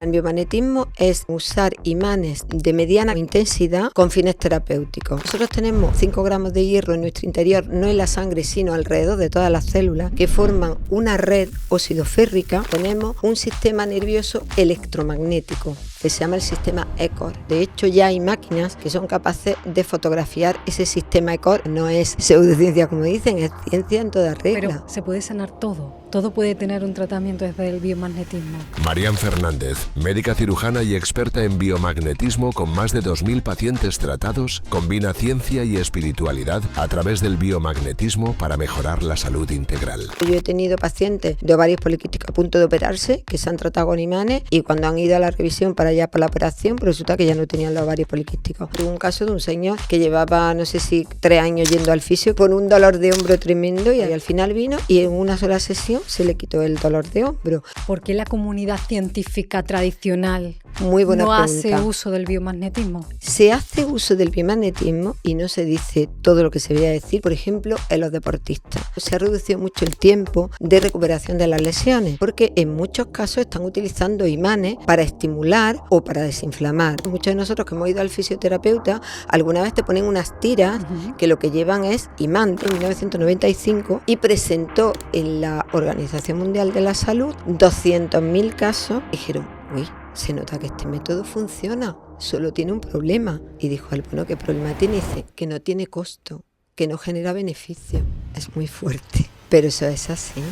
El biomagnetismo es usar imanes de mediana intensidad con fines terapéuticos. Nosotros tenemos 5 gramos de hierro en nuestro interior, no en la sangre, sino alrededor de todas las células, que forman una red óxido-férrica. Tenemos un sistema nervioso electromagnético, que se llama el sistema ECOR. De hecho, ya hay máquinas que son capaces de fotografiar ese sistema ECOR. No es pseudociencia, como dicen, es ciencia en toda regla. Pero se puede sanar todo. Todo puede tener un tratamiento desde el biomagnetismo. Marían Fernández, médica cirujana y experta en biomagnetismo con más de 2.000 pacientes tratados, combina ciencia y espiritualidad a través del biomagnetismo para mejorar la salud integral. Yo he tenido pacientes de ovarios poliquísticos a punto de operarse que se han tratado con imanes y cuando han ido a la revisión para allá para la operación, pues resulta que ya no tenían los ovarios poliquísticos. Tuve un caso de un señor que llevaba, no sé si 3 años yendo al fisio con un dolor de hombro tremendo y al final vino y en una sola sesión se le quitó el dolor de hombro. ¿Por qué la comunidad científica tradicional Muy buena no pregunta. hace uso del biomagnetismo? Se hace uso del biomagnetismo y no se dice todo lo que se debería decir, por ejemplo, en los deportistas. Se ha reducido mucho el tiempo de recuperación de las lesiones, porque en muchos casos están utilizando imanes para estimular o para desinflamar. Muchos de nosotros que hemos ido al fisioterapeuta, alguna vez te ponen unas tiras que lo que llevan es imán. En 1995 y presentó en la Organización Mundial de la Salud 200.000 casos. Dijeron, uy, se nota que este método funciona, solo tiene un problema. Y dijo él, bueno, ¿qué problema tiene? Dice, que no tiene costo, que no genera beneficio. Es muy fuerte, pero eso es así.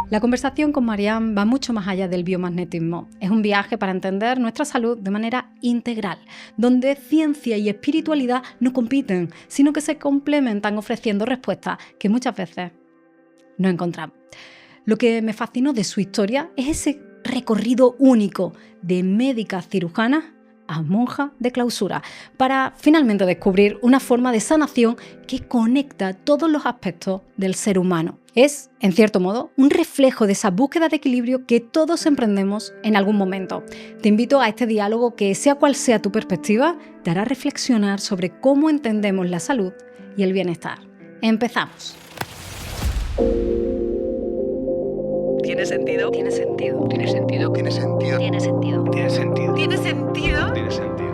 La conversación con Marían va mucho más allá del biomagnetismo. Es un viaje para entender nuestra salud de manera integral, donde ciencia y espiritualidad no compiten, sino que se complementan ofreciendo respuestas que muchas veces no encontramos. Lo que me fascinó de su historia es ese recorrido único de médica cirujana a monja de clausura, para finalmente descubrir una forma de sanación que conecta todos los aspectos del ser humano. Es, en cierto modo, un reflejo de esa búsqueda de equilibrio que todos emprendemos en algún momento. Te invito a este diálogo que, sea cual sea tu perspectiva, te hará reflexionar sobre cómo entendemos la salud y el bienestar. Empezamos. ¿Tiene sentido? Tiene sentido. ¿Tiene sentido? ¿Tiene sentido? Tiene sentido. ¿Tiene sentido? ¿Tiene sentido? ¿Tiene sentido?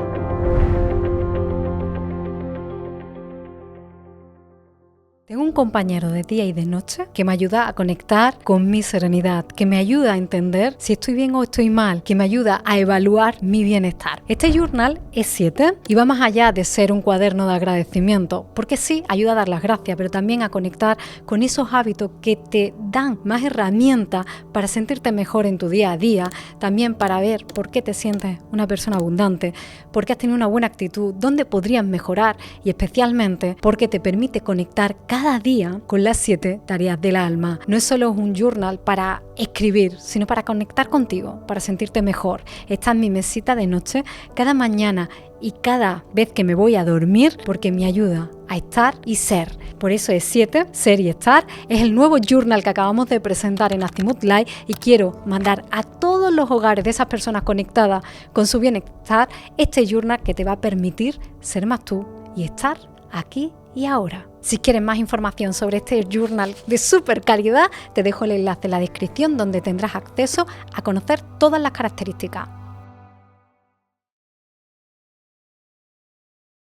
Tengo un compañero de día y de noche que me ayuda a conectar con mi serenidad, que me ayuda a entender si estoy bien o estoy mal, que me ayuda a evaluar mi bienestar. Este journal es 7 y va más allá de ser un cuaderno de agradecimiento, porque sí, ayuda a dar las gracias, pero también a conectar con esos hábitos que te dan más herramientas para sentirte mejor en tu día a día, también para ver por qué te sientes una persona abundante, por qué has tenido una buena actitud, dónde podrías mejorar y especialmente porque te permite conectar cada día con las 7 tareas del alma. No es solo un journal para escribir, sino para conectar contigo, para sentirte mejor. Esta es mi mesita de noche cada mañana y cada vez que me voy a dormir, porque me ayuda a estar y ser. Por eso es 7, ser y estar. Es el nuevo journal que acabamos de presentar en Azimut Live y quiero mandar a todos los hogares de esas personas conectadas con su bienestar este journal que te va a permitir ser más tú y estar aquí y ahora. Si quieres más información sobre este journal de súper calidad, te dejo el enlace en la descripción donde tendrás acceso a conocer todas las características.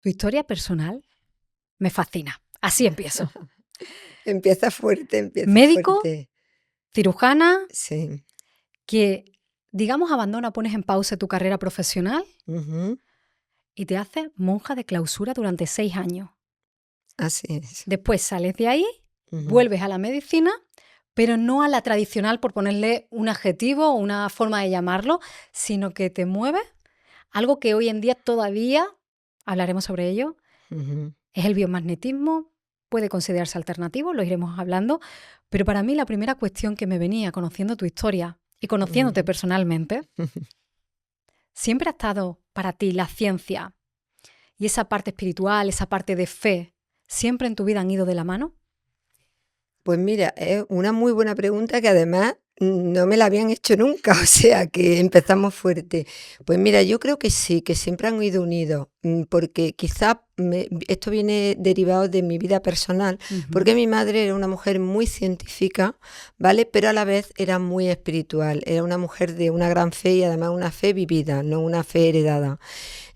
Tu historia personal me fascina. Así empiezo. Empieza fuerte, Médico, fuerte. cirujana, Sí. que, digamos, pones en pausa tu carrera profesional Ujú. y te haces monja de clausura durante 6 años. Así es. Después sales de ahí, Ujú. vuelves a la medicina, pero no a la tradicional por ponerle un adjetivo o una forma de llamarlo, sino que te mueves. Algo que hoy en día todavía, hablaremos sobre ello, Ujú. es el biomagnetismo. Puede considerarse alternativo, lo iremos hablando, pero para mí la primera cuestión que me venía conociendo tu historia y conociéndote personalmente, ¿siempre ha estado para ti la ciencia y esa parte espiritual, esa parte de fe, siempre en tu vida han ido de la mano? Pues mira, es una muy buena pregunta que además no me la habían hecho nunca, o sea que empezamos fuerte. Pues mira, yo creo que sí, que siempre han ido unidos, porque quizá esto viene derivado de mi vida personal, porque mi madre era una mujer muy científica, ¿vale? Pero a la vez era muy espiritual, era una mujer de una gran fe y además una fe vivida, no una fe heredada.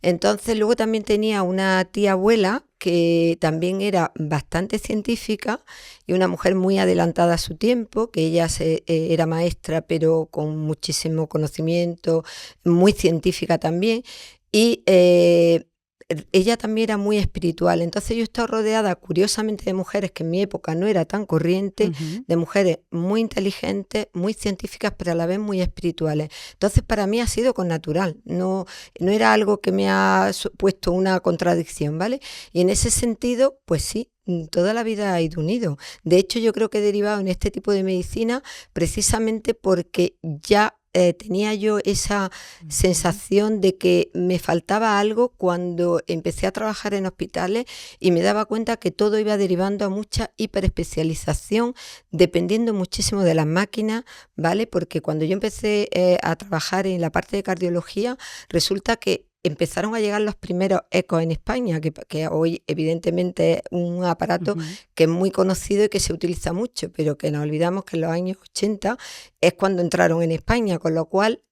Entonces luego también tenía una tía abuela que también era bastante científica y una mujer muy adelantada a su tiempo, que ella era maestra pero con muchísimo conocimiento, muy científica también, y ella también era muy espiritual. Entonces yo estaba rodeada curiosamente de mujeres que en mi época no era tan corriente, de mujeres muy inteligentes, muy científicas, pero a la vez muy espirituales. Entonces para mí ha sido con natural, no era algo que me ha supuesto una contradicción, ¿vale? Y en ese sentido, pues sí, toda la vida ha ido unido. De hecho, yo creo que he derivado en este tipo de medicina precisamente porque ya tenía yo esa sensación de que me faltaba algo cuando empecé a trabajar en hospitales y me daba cuenta que todo iba derivando a mucha hiperespecialización, dependiendo muchísimo de las máquinas, ¿vale? Porque cuando yo empecé a trabajar en la parte de cardiología, resulta que empezaron a llegar los primeros ecos en España, que hoy evidentemente es un aparato que es muy conocido y que se utiliza mucho, pero que nos olvidamos que en los años 80 es cuando entraron en España, con lo cual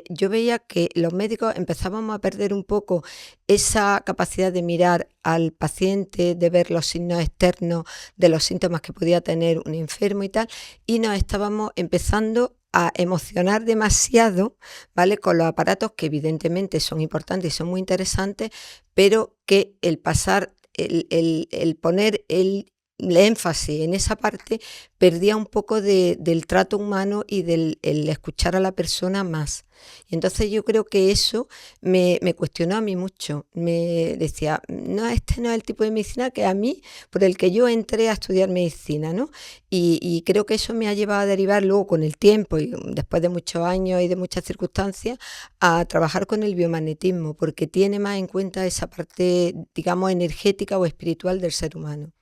yo veía que los médicos empezábamos a perder un poco esa capacidad de mirar al paciente, de ver los signos externos de los síntomas que podía tener un enfermo y tal, y nos estábamos empezando a emocionar demasiado, ¿vale? Con los aparatos que evidentemente son importantes y son muy interesantes, pero que el pasar, el poner el énfasis en esa parte perdía un poco del trato humano y del el escuchar a la persona más. Y entonces yo creo que eso me cuestionó a mí mucho. Me decía, no, este no es el tipo de medicina que a mí, por el que yo entré a estudiar medicina, ¿no? Y creo que eso me ha llevado a derivar luego con el tiempo y después de muchos años y de muchas circunstancias a trabajar con el biomagnetismo, porque tiene más en cuenta esa parte, digamos, energética o espiritual del ser humano.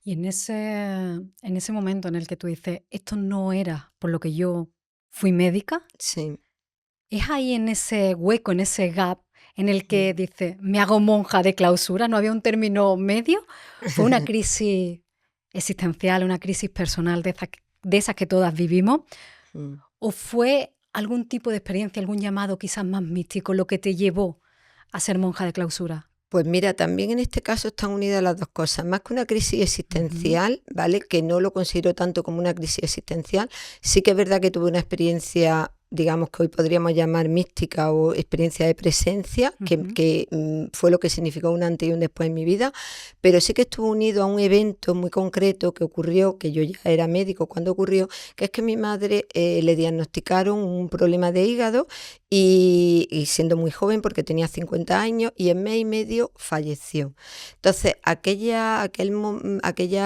Y en ese momento en el que tú dices, esto no era por lo que yo fui médica, Sí. es ahí en ese hueco, en ese gap, en el que dices, me hago monja de clausura, no había un término medio. Fue una crisis existencial, una crisis personal de esas que todas vivimos. ¿O fue algún tipo de experiencia, algún llamado quizás más místico lo que te llevó a ser monja de clausura? Pues mira, también en este caso están unidas las dos cosas. Más que una crisis existencial, ¿vale? Que no lo considero tanto como una crisis existencial. Sí que es verdad que tuve una experiencia, digamos que hoy podríamos llamar mística o experiencia de presencia, que fue lo que significó un antes y un después en mi vida, pero sí que estuvo unido a un evento muy concreto que ocurrió, que yo ya era médico cuando ocurrió, que es que a mi madre le diagnosticaron un problema de hígado y siendo muy joven, porque tenía 50 años, y en mes y medio falleció. Entonces, aquella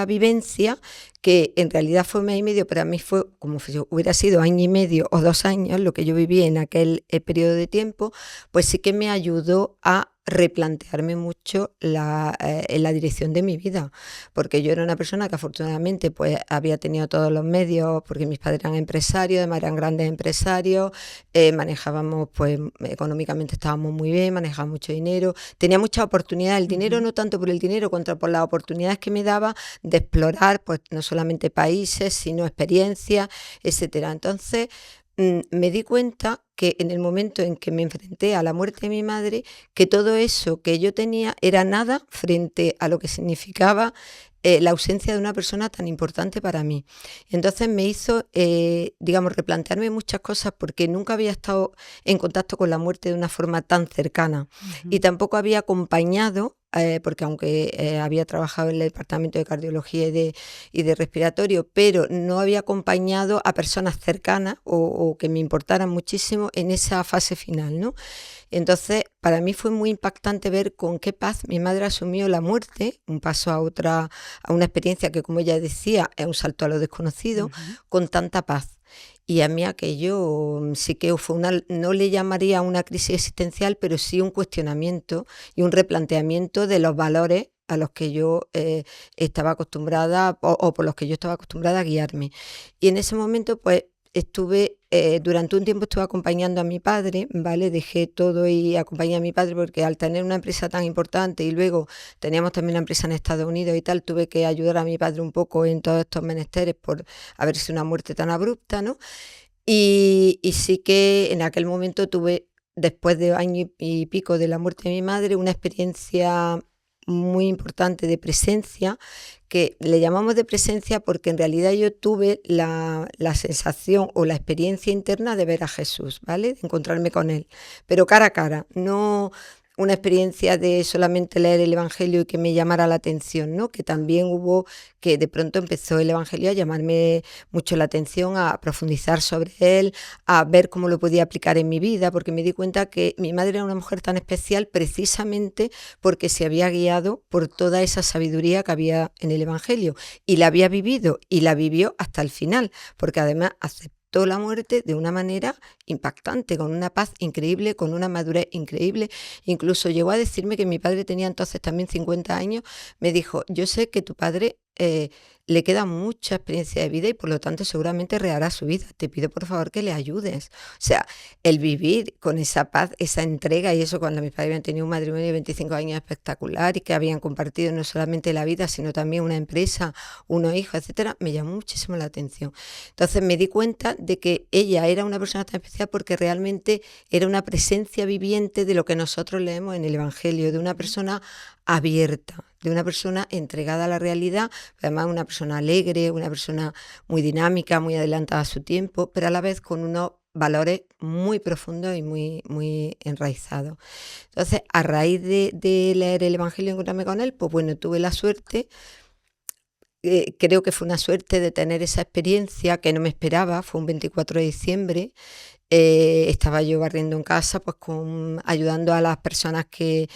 vivencia, que en realidad fue mes y medio, para mí fue como si hubiera sido año y medio o 2 años lo que yo viví en aquel periodo de tiempo, pues sí que me ayudó a replantearme mucho la dirección de mi vida, porque yo era una persona que afortunadamente pues había tenido todos los medios, porque mis padres eran empresarios, además eran grandes empresarios, manejábamos, pues económicamente estábamos muy bien, manejaba mucho dinero, tenía muchas oportunidades, el dinero no tanto por el dinero, contra por las oportunidades que me daba de explorar pues no solamente países, sino experiencias, etcétera. Entonces me di cuenta que en el momento en que me enfrenté a la muerte de mi madre, que todo eso que yo tenía era nada frente a lo que significaba la ausencia de una persona tan importante para mí. Entonces me hizo, digamos, replantearme muchas cosas, porque nunca había estado en contacto con la muerte de una forma tan cercana y tampoco había acompañado, porque aunque había trabajado en el departamento de cardiología y de respiratorio, pero no había acompañado a personas cercanas o que me importaran muchísimo en esa fase final, ¿no? Entonces, para mí fue muy impactante ver con qué paz mi madre asumió la muerte, un paso a una experiencia que, como ella decía, es un salto a lo desconocido, con tanta paz. Y a mí aquello sí que fue no le llamaría una crisis existencial, pero sí un cuestionamiento y un replanteamiento de los valores a los que yo estaba acostumbrada o por los que yo estaba acostumbrada a guiarme. Y en ese momento, pues, durante un tiempo estuve acompañando a mi padre, ¿vale? Dejé todo y acompañé a mi padre porque al tener una empresa tan importante y luego teníamos también una empresa en Estados Unidos y tal, tuve que ayudar a mi padre un poco en todos estos menesteres por haber sido una muerte tan abrupta, ¿no? Y sí que en aquel momento tuve, después de año y pico de la muerte de mi madre, una experiencia muy importante de presencia, que le llamamos de presencia porque en realidad yo tuve la sensación o la experiencia interna de ver a Jesús, ¿vale? De encontrarme con él, pero cara a cara, no una experiencia de solamente leer el Evangelio y que me llamara la atención, ¿no? Que también hubo, que de pronto empezó el Evangelio a llamarme mucho la atención, a profundizar sobre él, a ver cómo lo podía aplicar en mi vida, porque me di cuenta que mi madre era una mujer tan especial precisamente porque se había guiado por toda esa sabiduría que había en el Evangelio y la había vivido y la vivió hasta el final, porque además aceptó la muerte de una manera impactante, con una paz increíble, con una madurez increíble. Incluso llegó a decirme que mi padre tenía entonces también 50 años, me dijo, yo sé que tu padre le queda mucha experiencia de vida y por lo tanto seguramente rehará su vida. Te pido por favor que le ayudes. O sea, el vivir con esa paz, esa entrega y eso cuando mis padres habían tenido un matrimonio de 25 años espectacular y que habían compartido no solamente la vida, sino también una empresa, unos hijos, etcétera, me llamó muchísimo la atención. Entonces me di cuenta de que ella era una persona tan especial porque realmente era una presencia viviente de lo que nosotros leemos en el Evangelio, de una persona abierta, de una persona entregada a la realidad, además una persona alegre, una persona muy dinámica, muy adelantada a su tiempo, pero a la vez con unos valores muy profundos y muy enraizados. Entonces, a raíz de leer el Evangelio y encontrarme con él, pues bueno, tuve la suerte, creo que fue una suerte de tener esa experiencia que no me esperaba, fue un 24 de diciembre, estaba yo barriendo en casa, pues ayudando a las personas que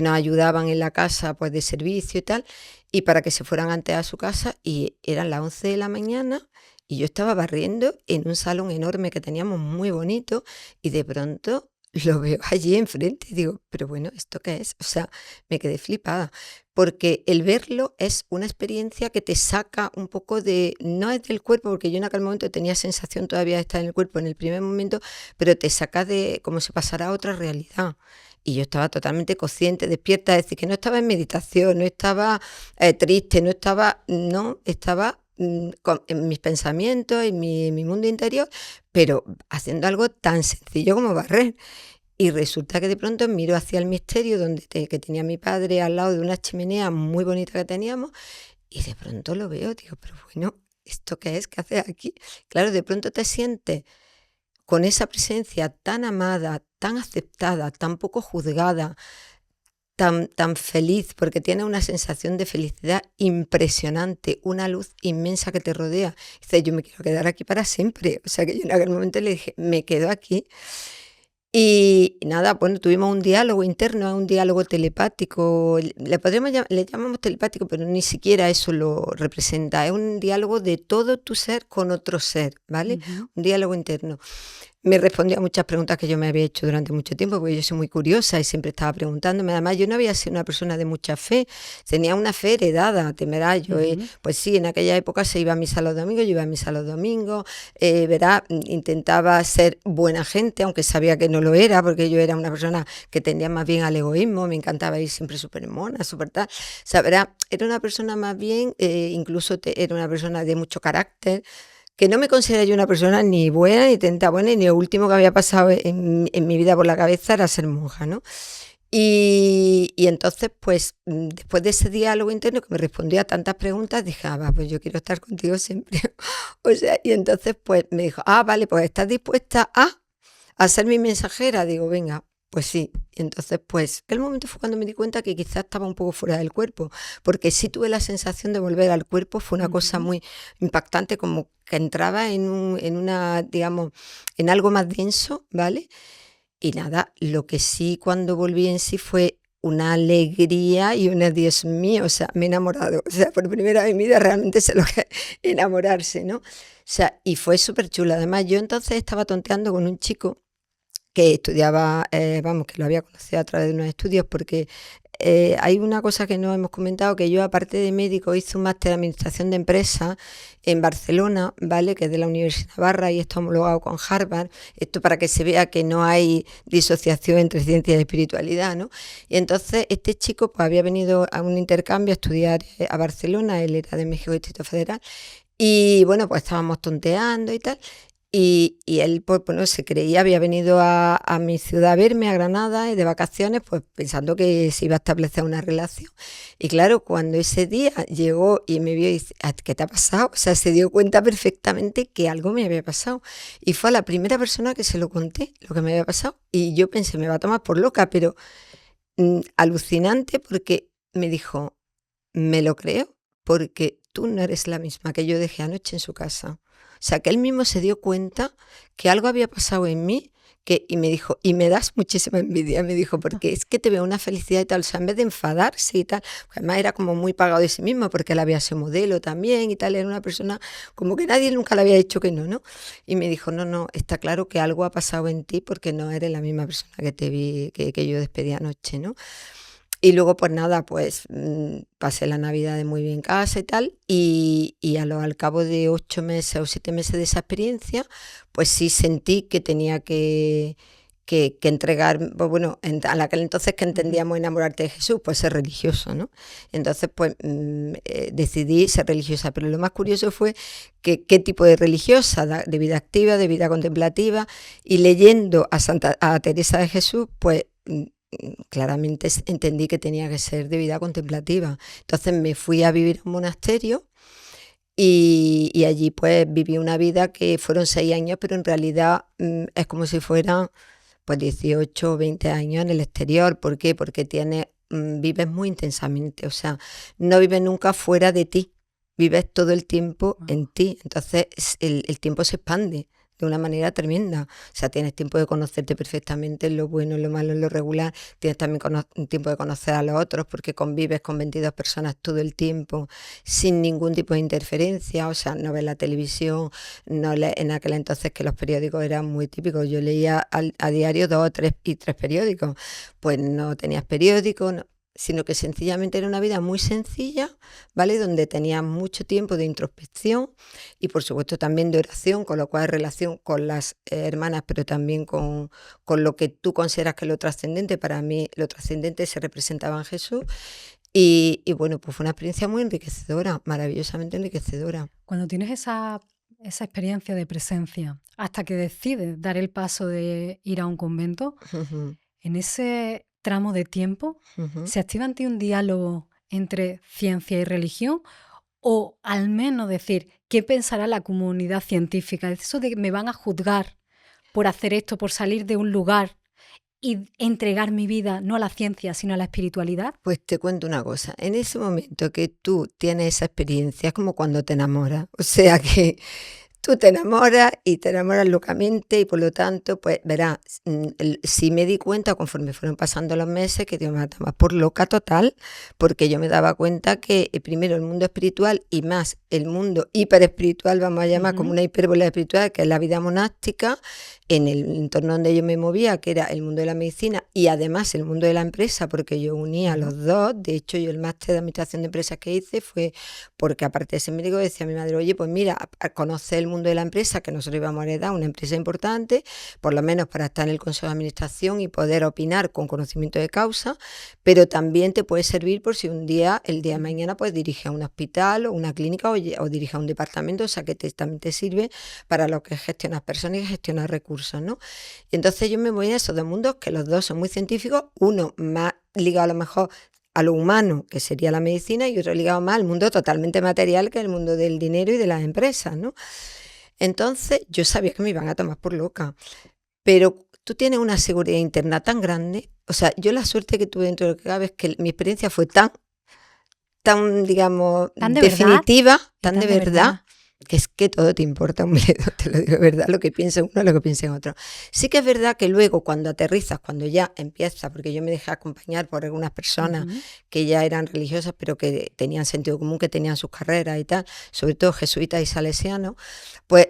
nos ayudaban en la casa, pues de servicio y tal, y para que se fueran antes a su casa, y eran las 11 de la mañana, y yo estaba barriendo en un salón enorme que teníamos muy bonito, y de pronto lo veo allí enfrente y digo, pero bueno, ¿esto qué es? O sea, me quedé flipada, porque el verlo es una experiencia que te saca un poco no es del cuerpo, porque yo en aquel momento tenía sensación todavía de estar en el cuerpo en el primer momento, pero te saca de como si pasara a otra realidad. Y yo estaba totalmente consciente, despierta, es decir, que no estaba en meditación, no estaba triste, estaba en mis pensamientos, en mi mundo interior, pero haciendo algo tan sencillo como barrer. Y resulta que de pronto miro hacia el misterio que tenía mi padre al lado de una chimenea muy bonita que teníamos, y de pronto lo veo, digo, pero bueno, ¿esto qué es? ¿Qué haces aquí? Claro, de pronto te sientes con esa presencia tan amada, tan aceptada, tan poco juzgada, tan feliz, porque tiene una sensación de felicidad impresionante, una luz inmensa que te rodea. Dice, yo me quiero quedar aquí para siempre. O sea que yo en aquel momento le dije, me quedo aquí. Y nada, bueno, tuvimos un diálogo interno, un diálogo telepático, le llamamos telepático, pero ni siquiera eso lo representa, es un diálogo de todo tu ser con otro ser, ¿vale? Un diálogo interno. Me respondió a muchas preguntas que yo me había hecho durante mucho tiempo, porque yo soy muy curiosa y siempre estaba preguntándome. Además, yo no había sido una persona de mucha fe, tenía una fe heredada, temeral. Yo, pues sí, en aquella época se iba a misa los domingos, yo iba a misa los domingos, intentaba ser buena gente, aunque sabía que no lo era, porque yo era una persona que tendía más bien al egoísmo, me encantaba ir siempre súper mona, súper tal. O sea, era una persona más bien, era una persona de mucho carácter, que no me considero yo una persona ni buena, ni tenta buena, ni lo último que había pasado en mi vida por la cabeza era ser monja, ¿no? Y entonces, pues, después de ese diálogo interno que me respondía a tantas preguntas, dije, pues yo quiero estar contigo siempre. O sea, y entonces, pues, me dijo, vale, pues, ¿estás dispuesta a ser mi mensajera? Digo, venga. Pues sí, y entonces pues aquel momento fue cuando me di cuenta que quizás estaba un poco fuera del cuerpo, porque sí tuve la sensación de volver al cuerpo, fue una cosa muy impactante, como que entraba en una, digamos, en algo más denso, ¿vale? Y nada, lo que sí cuando volví en sí fue una alegría y una, Dios mío, o sea, me he enamorado, o sea, por primera vez en mi vida realmente sé lo que es enamorarse, ¿no? O sea, y fue súper chulo. Además, yo entonces estaba tonteando con un chico que estudiaba, que lo había conocido a través de unos estudios porque hay una cosa que no hemos comentado, que yo aparte de médico hice un máster de administración de empresas en Barcelona, ¿vale? Que es de la Universidad de Navarra y está homologado con Harvard. Esto para que se vea que no hay disociación entre ciencia y espiritualidad, ¿no? Y entonces este chico pues había venido a un intercambio a estudiar a Barcelona, él era de México Distrito Federal, y bueno, pues estábamos tonteando y tal. Y él, pues bueno, se creía, había venido a mi ciudad a verme, a Granada, de vacaciones, pues pensando que se iba a establecer una relación. Y claro, cuando ese día llegó y me vio y dice, ¿qué te ha pasado? O sea, se dio cuenta perfectamente que algo me había pasado. Y fue a la primera persona que se lo conté, lo que me había pasado. Y yo pensé, me va a tomar por loca, pero alucinante, porque me dijo, me lo creo, porque tú no eres la misma que yo dejé anoche en su casa. O sea, que él mismo se dio cuenta que algo había pasado en mí, y me dijo, y me das muchísima envidia, me dijo, porque es que te veo una felicidad y tal, o sea, en vez de enfadarse y tal, además era como muy pagado de sí mismo, porque él había sido modelo también y tal, era una persona como que nadie nunca le había dicho que no, ¿no? Y me dijo, no, está claro que algo ha pasado en ti porque no eres la misma persona que te vi, que yo despedí anoche, ¿no? Y luego, pues nada, pues pasé la Navidad muy bien en casa y tal, y al cabo de 8 meses o 7 meses de esa experiencia, pues sí sentí que tenía que entregar, pues bueno, a aquel entonces que entendíamos enamorarte de Jesús, pues ser religioso, ¿no? Entonces, pues decidí ser religiosa, pero lo más curioso fue que qué tipo de religiosa, de vida activa, de vida contemplativa, y leyendo a Teresa de Jesús, pues claramente entendí que tenía que ser de vida contemplativa. Entonces me fui a vivir a un monasterio y allí pues viví una vida que fueron 6 años, pero en realidad es como si fueran pues 18 o 20 años en el exterior. ¿Por qué? Porque vives muy intensamente, o sea, no vives nunca fuera de ti, vives todo el tiempo en ti. Entonces el tiempo se expande de una manera tremenda. O sea, tienes tiempo de conocerte perfectamente en lo bueno, en lo malo, en lo regular. Tienes también tiempo de conocer a los otros porque convives con 22 personas todo el tiempo sin ningún tipo de interferencia. O sea, no ves la televisión, no lees. En aquel entonces que los periódicos eran muy típicos. Yo leía a diario 2 o 3 periódicos. Pues no tenías periódico, no, sino que sencillamente era una vida muy sencilla, ¿vale? Donde tenías mucho tiempo de introspección y por supuesto también de oración, con lo cual relación con las hermanas, pero también con lo que tú consideras que es lo trascendente. Para mí lo trascendente se representaba en Jesús y bueno, pues fue una experiencia muy enriquecedora, maravillosamente enriquecedora. Cuando tienes esa experiencia de presencia, hasta que decides dar el paso de ir a un convento, en ese tramo de tiempo, ¿se activa en ti un diálogo entre ciencia y religión? O al menos decir, ¿qué pensará la comunidad científica? Eso de que me van a juzgar por hacer esto, por salir de un lugar y entregar mi vida no a la ciencia, sino a la espiritualidad. Pues te cuento una cosa, en ese momento que tú tienes esa experiencia, es como cuando te enamoras, o sea que tú te enamoras y te enamoras locamente y por lo tanto, pues verás, sí me di cuenta conforme fueron pasando los meses que Dios me mataba por loca total, porque yo me daba cuenta que primero el mundo espiritual y más el mundo hiperespiritual, vamos a llamar como una hipérbola espiritual, que es la vida monástica, en el entorno donde yo me movía, que era el mundo de la medicina y además el mundo de la empresa, porque yo unía los dos. De hecho, yo el máster de administración de empresas que hice fue porque aparte de ser médico decía a mi madre, oye, pues mira, conoce el mundo de la empresa, que nosotros íbamos a heredar una empresa importante, por lo menos para estar en el consejo de administración y poder opinar con conocimiento de causa, pero también te puede servir por si el día de mañana pues diriges a un hospital o una clínica o diriges a un departamento, o sea que también te sirve para lo que es gestionar personas y gestionar recursos, ¿no? Y entonces yo me voy a esos dos mundos que los dos son muy científicos, uno más ligado a lo mejor a lo humano, que sería la medicina, y otro ligado más al mundo totalmente material, que es el mundo del dinero y de las empresas, ¿no? Entonces yo sabía que me iban a tomar por loca, pero tú tienes una seguridad interna tan grande, o sea, yo la suerte que tuve dentro de lo que cabe es que mi experiencia fue tan digamos, ¿Tan de definitiva, verdad? tan de verdad, que es que todo te importa un bledo, te lo digo de verdad, lo que piense uno, lo que piense otro. Sí que es verdad que luego cuando aterrizas, cuando ya empiezas, porque yo me dejé acompañar por algunas personas que ya eran religiosas, pero que tenían sentido común, que tenían sus carreras y tal, sobre todo jesuitas y salesianos, pues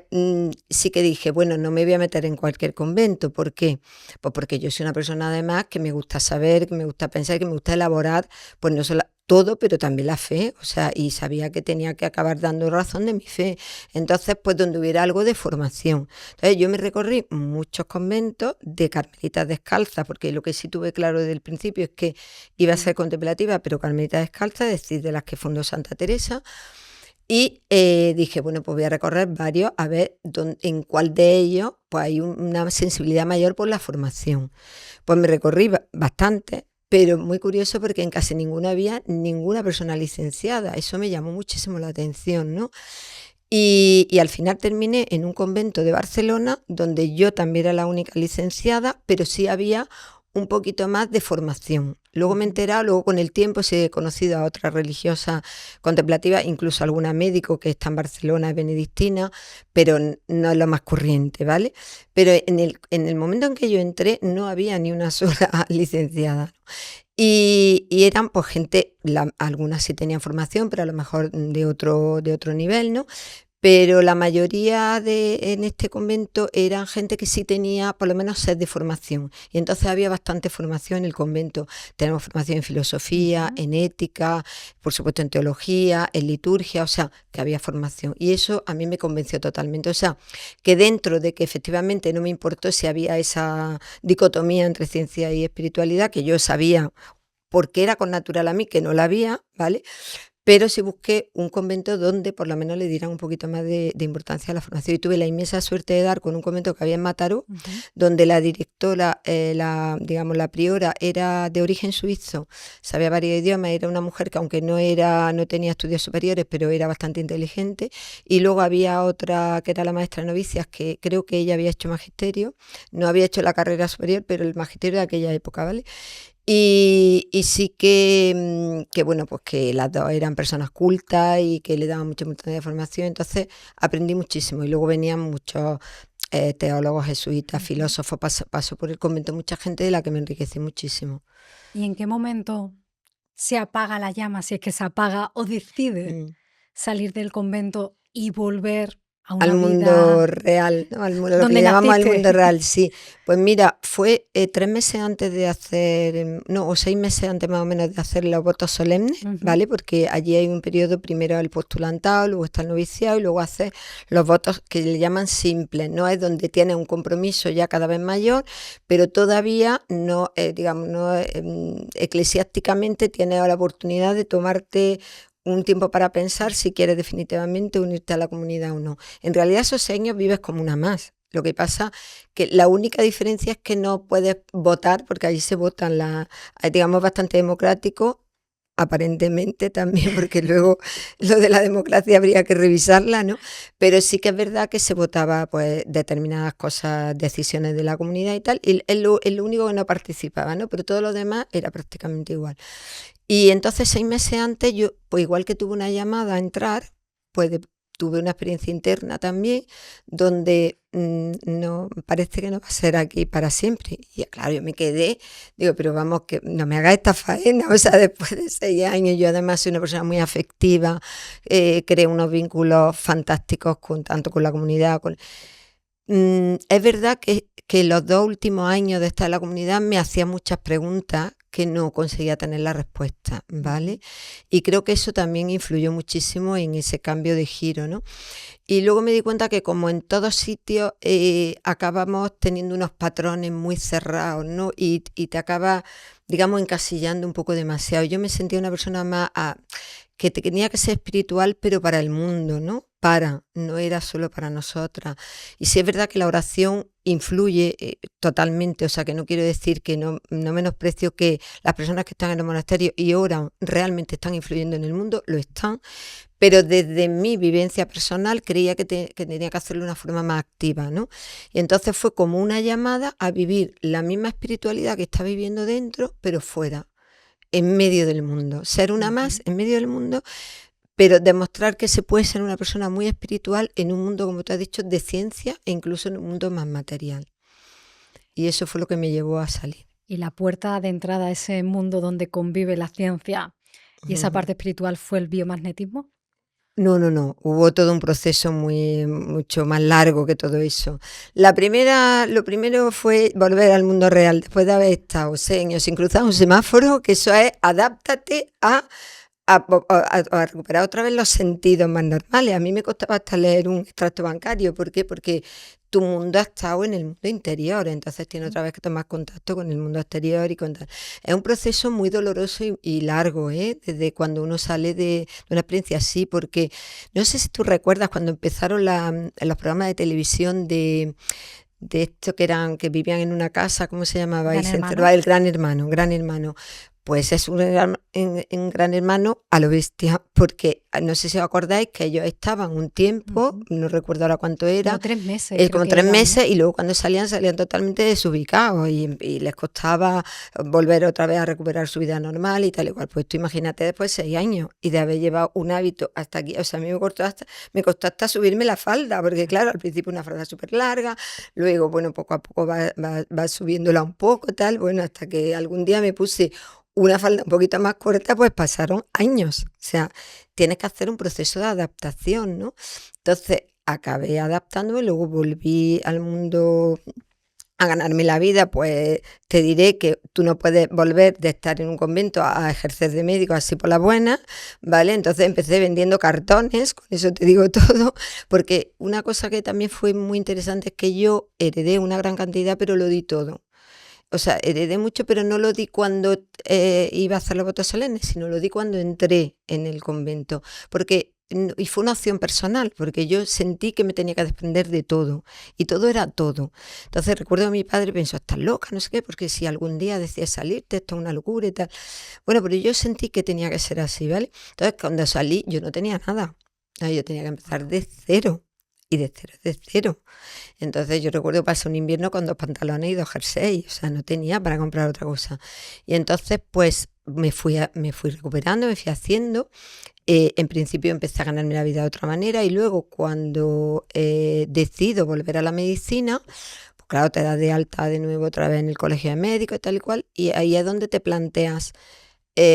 sí que dije, bueno, no me voy a meter en cualquier convento. ¿Por qué? Pues porque yo soy una persona además que me gusta saber, que me gusta pensar, que me gusta elaborar, pues no solo todo, pero también la fe, o sea, y sabía que tenía que acabar dando razón de mi fe. Entonces, pues donde hubiera algo de formación. Entonces, yo me recorrí muchos conventos de carmelitas descalzas, porque lo que sí tuve claro desde el principio es que iba a ser contemplativa, pero carmelitas descalzas, es decir, de las que fundó Santa Teresa. Y dije, bueno, pues voy a recorrer varios, a ver en cuál de ellos pues hay una sensibilidad mayor por la formación. Pues me recorrí bastante, pero muy curioso porque en casi ninguno había ninguna persona licenciada. Eso me llamó muchísimo la atención, ¿no? Y al final terminé en un convento de Barcelona, donde yo también era la única licenciada, pero sí había un poquito más de formación. Luego me he enterado, luego con el tiempo sí he conocido a otras religiosas contemplativas, incluso alguna médico que está en Barcelona, es benedictina, pero no es lo más corriente, ¿vale? Pero en el momento en que yo entré no había ni una sola licenciada. Y eran pues gente, algunas sí tenían formación, pero a lo mejor de otro nivel, ¿no? Pero la mayoría en este convento eran gente que sí tenía por lo menos sed de formación. Y entonces había bastante formación en el convento. Tenemos formación en filosofía, en ética, por supuesto en teología, en liturgia, o sea, que había formación. Y eso a mí me convenció totalmente. O sea, que dentro de que efectivamente no me importó si había esa dicotomía entre ciencia y espiritualidad, que yo sabía porque era con natural a mí, que no la había, ¿vale? Pero sí busqué un convento donde por lo menos le dieran un poquito más de importancia a la formación. Y tuve la inmensa suerte de dar con un convento que había en Mataró, donde la directora, digamos, la priora era de origen suizo, sabía varios idiomas, era una mujer que aunque no tenía estudios superiores, pero era bastante inteligente. Y luego había otra que era la maestra de novicias, que creo que ella había hecho magisterio, no había hecho la carrera superior, pero el magisterio de aquella época, ¿vale? Y sí que, bueno, pues que las dos eran personas cultas y que le daban mucha de formación, entonces aprendí muchísimo. Y luego venían muchos teólogos, jesuitas, filósofos, pasó por el convento mucha gente de la que me enriquecí muchísimo. ¿Y en qué momento se apaga la llama, si es que se apaga, o decide salir del convento y volver a una al mundo real, ¿no? Lo que le llamamos al mundo real, sí. Pues mira, fue 3 meses antes de hacer, o 6 meses antes más o menos de hacer los votos solemnes, ¿vale? Porque allí hay un periodo, primero el postulantado, luego está el noviciado y luego hace los votos que le llaman simples, ¿no? Es donde tienes un compromiso ya cada vez mayor, pero todavía no, digamos, eclesiásticamente tienes la oportunidad de tomarte un tiempo para pensar si quieres definitivamente unirte a la comunidad o no. En realidad esos 6 años vives como una más. Lo que pasa que la única diferencia es que no puedes votar, porque allí se votan, digamos, bastante democrático, aparentemente también, porque luego lo de la democracia habría que revisarla, ¿no? Pero sí que es verdad que se votaba pues determinadas cosas, decisiones de la comunidad y tal, y es lo único que no participaba, ¿no? Pero todo lo demás era prácticamente igual. Y entonces 6 meses antes yo, pues igual que tuve una llamada a entrar, pues tuve una experiencia interna también, donde no parece que no va a ser aquí para siempre. Y claro, yo me quedé, digo, pero vamos, que no me haga esta faena, o sea, después de 6 años, yo además soy una persona muy afectiva, creo unos vínculos fantásticos tanto con la comunidad, es verdad que los 2 últimos años de estar en la comunidad me hacía muchas preguntas que no conseguía tener la respuesta, ¿vale? Y creo que eso también influyó muchísimo en ese cambio de giro, ¿no? Y luego me di cuenta que como en todos sitios acabamos teniendo unos patrones muy cerrados, ¿no? Y te acaba, digamos, encasillando un poco demasiado. Yo me sentía una persona más que tenía que ser espiritual, pero para el mundo, ¿no? No era solo para nosotras. Y sí es verdad que la oración influye totalmente, o sea que no quiero decir que no menosprecio que las personas que están en los monasterios y oran realmente están influyendo en el mundo, lo están, pero desde mi vivencia personal creía que tenía que hacerlo de una forma más activa, ¿no? Y entonces fue como una llamada a vivir la misma espiritualidad que está viviendo dentro, pero fuera, en medio del mundo, ser una más en medio del mundo, pero demostrar que se puede ser una persona muy espiritual en un mundo, como tú has dicho, de ciencia e incluso en un mundo más material. Y eso fue lo que me llevó a salir. Y la puerta de entrada a ese mundo donde convive la ciencia y esa parte espiritual fue el biomagnetismo. No, hubo todo un proceso mucho más largo que todo eso. Lo primero fue volver al mundo real, después de haber estado 6 años sin cruzar un semáforo, que eso es, adáptate a recuperar otra vez los sentidos más normales. A mí me costaba hasta leer un extracto bancario. ¿Por qué? Porque tu mundo ha estado en el mundo interior, entonces tienes otra vez que tomar contacto con el mundo exterior. Es un proceso muy doloroso y largo, desde cuando uno sale de una experiencia así, porque no sé si tú recuerdas cuando empezaron los programas de televisión de esto que vivían en una casa, ¿cómo se llamaba? Gran Y se Hermano. encerraba el Gran Hermano. Pues es un gran hermano a lo bestia, porque no sé si os acordáis que ellos estaban un tiempo, no recuerdo ahora cuánto era, Como 3 meses. como creo que 3 eran, meses, ¿no? y luego cuando salían totalmente desubicados y les costaba volver otra vez a recuperar su vida normal y tal y cual. Pues tú imagínate después 6 años y de haber llevado un hábito hasta aquí. O sea, a mí me costó hasta subirme la falda, porque claro, al principio una falda súper larga, luego, bueno, poco a poco va subiéndola un poco, tal, bueno, hasta que algún día me puse una falda un poquito más corta, pues pasaron años. O sea, tienes que hacer un proceso de adaptación, ¿no? Entonces, acabé adaptándome, luego volví al mundo a ganarme la vida. Pues te diré que tú no puedes volver de estar en un convento a ejercer de médico así por la buena, ¿vale? Entonces empecé vendiendo cartones, con eso te digo todo, porque una cosa que también fue muy interesante es que yo heredé una gran cantidad, pero lo di todo. O sea, heredé mucho, pero no lo di cuando iba a hacer los votos solemnes, sino lo di cuando entré en el convento. Y fue una opción personal, porque yo sentí que me tenía que desprender de todo, y todo era todo. Entonces recuerdo a mi padre, pensó, estás loca, no sé qué, porque si algún día decides salirte, esto es una locura y tal. Bueno, pero yo sentí que tenía que ser así, ¿vale? Entonces cuando salí, yo no tenía nada. Yo tenía que empezar de cero, y de cero. Entonces yo recuerdo pasé un invierno con 2 pantalones y 2 jerseys, o sea, no tenía para comprar otra cosa. Y entonces pues me fui recuperando, me fui haciendo. En principio empecé a ganarme la vida de otra manera, y luego cuando decido volver a la medicina, pues claro, te das de alta de nuevo otra vez en el colegio de médicos y tal y cual, y ahí es donde te planteas,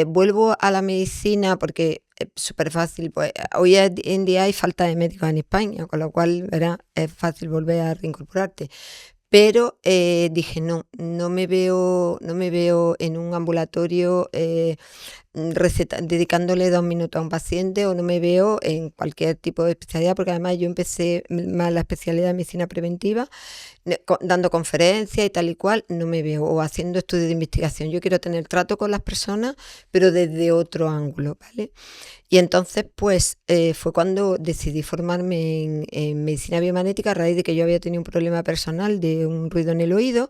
vuelvo a la medicina, porque es súper fácil, pues hoy en día hay falta de médicos en España, con lo cual, ¿verdad?, es fácil volver a reincorporarte. Pero dije, no me veo en un ambulatorio dedicándole 2 minutos a un paciente, o no me veo en cualquier tipo de especialidad, porque además yo empecé más la especialidad de medicina preventiva, dando conferencias y tal y cual, no me veo, o haciendo estudios de investigación. Yo quiero tener trato con las personas, pero desde otro ángulo, ¿vale? Y entonces, pues, fue cuando decidí formarme en medicina biomagnética, a raíz de que yo había tenido un problema personal de un ruido en el oído,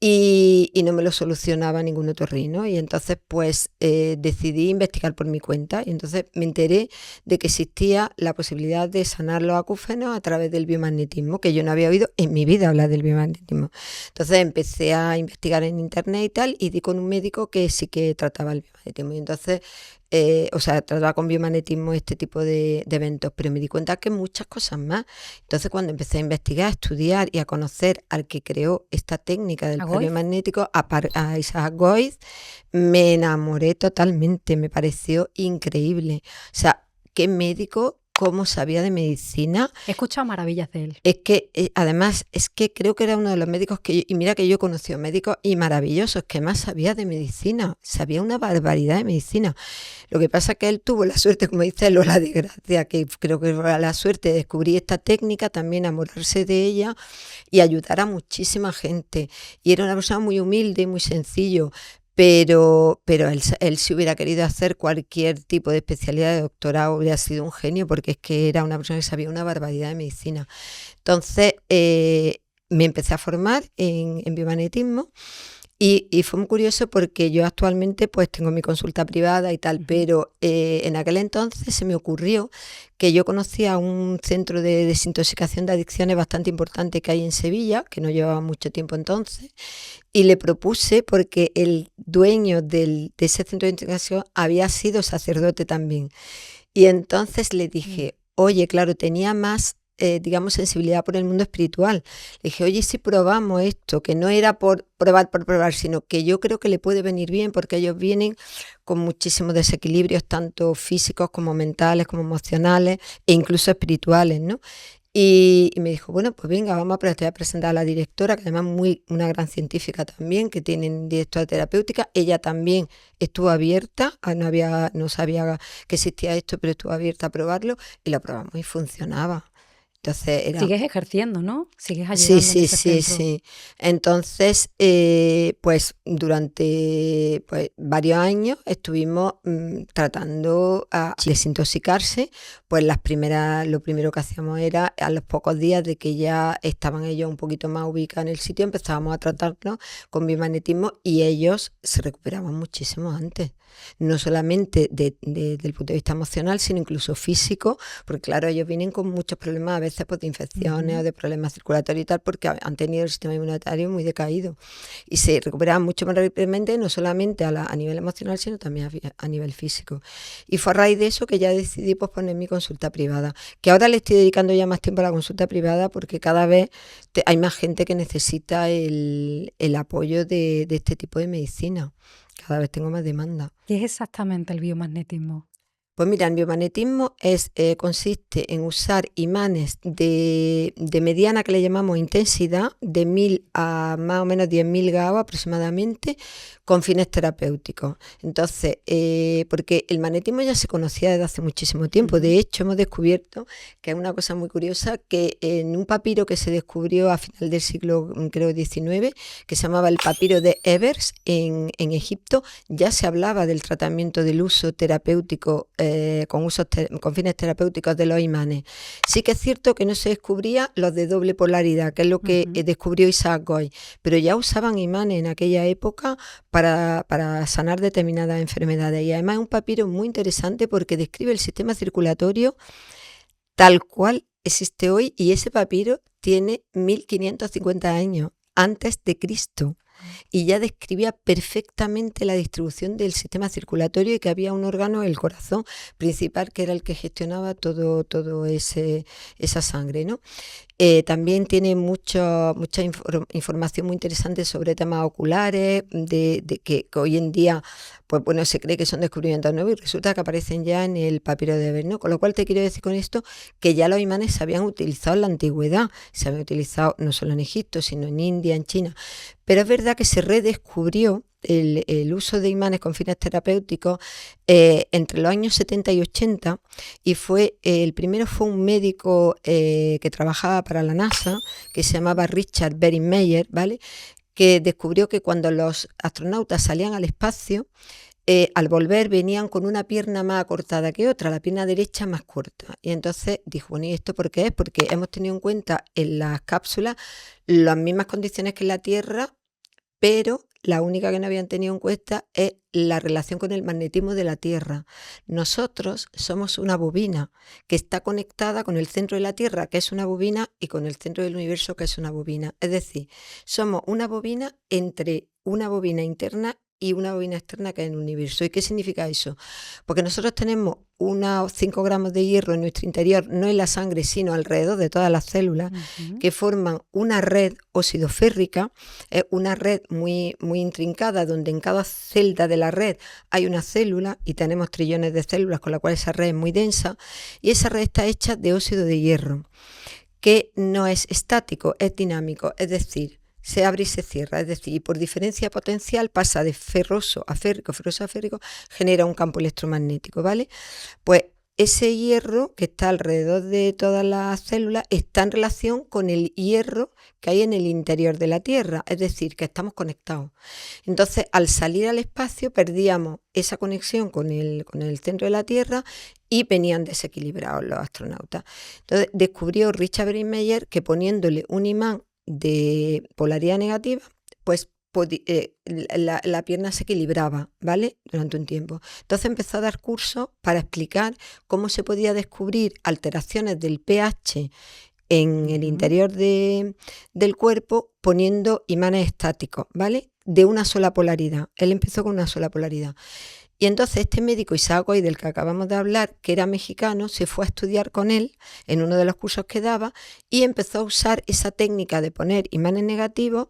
y no me lo solucionaba ningún otorrino. Y entonces pues decidí investigar por mi cuenta, y entonces me enteré de que existía la posibilidad de sanar los acúfenos a través del biomagnetismo, que yo no había oído en mi vida hablar del biomagnetismo. Entonces empecé a investigar en internet y tal, y di con un médico que sí que trataba el biomagnetismo, y entonces trataba con biomagnetismo este tipo de eventos, pero me di cuenta que muchas cosas más. Entonces cuando empecé a investigar, a estudiar y a conocer al que creó esta técnica del ¿A biomagnético, a Isaac Goiz, me enamoré totalmente, me pareció increíble. O sea, qué médico, cómo sabía de medicina. He escuchado maravillas de él. Es que, además, es que creo que era uno de los médicos y mira que yo he conocido médicos y maravillosos, que más sabía de medicina, sabía una barbaridad de medicina. Lo que pasa es que él tuvo la suerte, como dice él, o la desgracia, que creo que fue la suerte de descubrir esta técnica, también enamorarse de ella y ayudar a muchísima gente. Y era una persona muy humilde, muy sencillo. Pero él si hubiera querido hacer cualquier tipo de especialidad de doctorado, hubiera sido un genio, porque es que era una persona que sabía una barbaridad de medicina. Entonces me empecé a formar en biomagnetismo, y fue muy curioso porque yo actualmente pues tengo mi consulta privada y tal, pero en aquel entonces se me ocurrió que yo conocía un centro de desintoxicación de adicciones bastante importante que hay en Sevilla, que no llevaba mucho tiempo entonces, y le propuse, porque el dueño de ese centro de desintoxicación había sido sacerdote también. Y entonces le dije, oye, claro, tenía más, digamos, sensibilidad por el mundo espiritual. Le dije, oye, si probamos esto, que no era por probar, sino que yo creo que le puede venir bien, porque ellos vienen con muchísimos desequilibrios, tanto físicos como mentales, como emocionales, e incluso espirituales, ¿no? Y me dijo, bueno, pues venga, vamos a te voy a presentar a la directora, que además una gran científica también, que tiene directora terapéutica. Ella también estuvo abierta, no sabía que existía esto, pero estuvo abierta a probarlo, y lo probamos y funcionaba. Entonces era... Sigues ejerciendo, ¿no? Sigues Sí, ayudando en sí, ese sí, centro. sí. Entonces, pues durante varios años estuvimos tratando a desintoxicarse. Pues lo primero que hacíamos era, a los pocos días de que ya estaban ellos un poquito más ubicados en el sitio, empezábamos a tratarnos con biomagnetismo, y ellos se recuperaban muchísimo antes. No solamente del punto de vista emocional, sino incluso físico, porque claro, ellos vienen con muchos problemas, a veces pues, de infecciones o de problemas circulatorios y tal, porque han tenido el sistema inmunitario muy decaído, y se recuperaban mucho más rápidamente, no solamente a nivel emocional, sino también a nivel físico. Y fue a raíz de eso que ya decidí pues, poner mi consulta privada, que ahora le estoy dedicando ya más tiempo a la consulta privada, porque cada vez hay más gente que necesita el apoyo de este tipo de medicina. Cada vez tengo más demanda. ¿Qué es exactamente el biomagnetismo? Pues mira, el biomagnetismo consiste en usar imanes de mediana, que le llamamos intensidad, de 1000 a más o menos 10.000 Gauss aproximadamente, con fines terapéuticos. Entonces, porque el magnetismo ya se conocía desde hace muchísimo tiempo. De hecho, hemos descubierto, que es una cosa muy curiosa, que en un papiro que se descubrió a final del siglo, creo, XIX, que se llamaba el papiro de Ebers en Egipto, ya se hablaba del tratamiento del uso terapéutico con fines terapéuticos de los imanes. Sí que es cierto que no se descubría los de doble polaridad, que es lo que descubrió Isaac Goy, pero ya usaban imanes en aquella época para sanar determinadas enfermedades. Y además es un papiro muy interesante porque describe el sistema circulatorio tal cual existe hoy, y ese papiro tiene 1550 años antes de Cristo. Y ya describía perfectamente la distribución del sistema circulatorio, y que había un órgano, el corazón principal, que era el que gestionaba todo esa sangre, ¿no? También tiene mucha información muy interesante sobre temas oculares, de que hoy en día pues bueno, se cree que son descubrimientos nuevos, y resulta que aparecen ya en el papiro de Ebers, ¿no? Con lo cual te quiero decir con esto que ya los imanes se habían utilizado en la antigüedad, se habían utilizado no solo en Egipto, sino en India, en China. Pero es verdad que se redescubrió el uso de imanes con fines terapéuticos entre los años 70 y 80, y el primero fue un médico que trabajaba para la NASA, que se llamaba Richard Beringmeyer, ¿vale?, que descubrió que cuando los astronautas salían al espacio, al volver venían con una pierna más acortada que otra, la pierna derecha más corta. Y entonces dijo, bueno, ¿y esto por qué es? Porque hemos tenido en cuenta en las cápsulas las mismas condiciones que en la Tierra, pero la única que no habían tenido en cuenta es la relación con el magnetismo de la Tierra. Nosotros somos una bobina que está conectada con el centro de la Tierra, que es una bobina, y con el centro del universo, que es una bobina. Es decir, somos una bobina entre una bobina interna y una bobina externa, que es el universo. ¿Y qué significa eso? Porque nosotros tenemos unos 5 gramos de hierro en nuestro interior, no en la sangre, sino alrededor de todas las células, que forman una red oxidoférrica, una red muy, muy intrincada, donde en cada celda de la red hay una célula, y tenemos trillones de células, con lo cual esa red es muy densa, y esa red está hecha de óxido de hierro, que no es estático, es dinámico, es decir, se abre y se cierra, es decir, y por diferencia potencial pasa de ferroso a férrico, genera un campo electromagnético, ¿vale? Pues ese hierro que está alrededor de todas las células está en relación con el hierro que hay en el interior de la Tierra, es decir, que estamos conectados. Entonces, al salir al espacio perdíamos esa conexión con el centro de la Tierra, y venían desequilibrados los astronautas. Entonces, descubrió Richard Beringmeyer que poniéndole un imán de polaridad negativa, pues la pierna se equilibraba, ¿vale?, durante un tiempo. Entonces empezó a dar cursos para explicar cómo se podía descubrir alteraciones del pH en el interior del cuerpo poniendo imanes estáticos, ¿vale?, de una sola polaridad. Él empezó con una sola polaridad. Y entonces este médico Isaac Oy, del que acabamos de hablar, que era mexicano, se fue a estudiar con él en uno de los cursos que daba y empezó a usar esa técnica de poner imanes negativos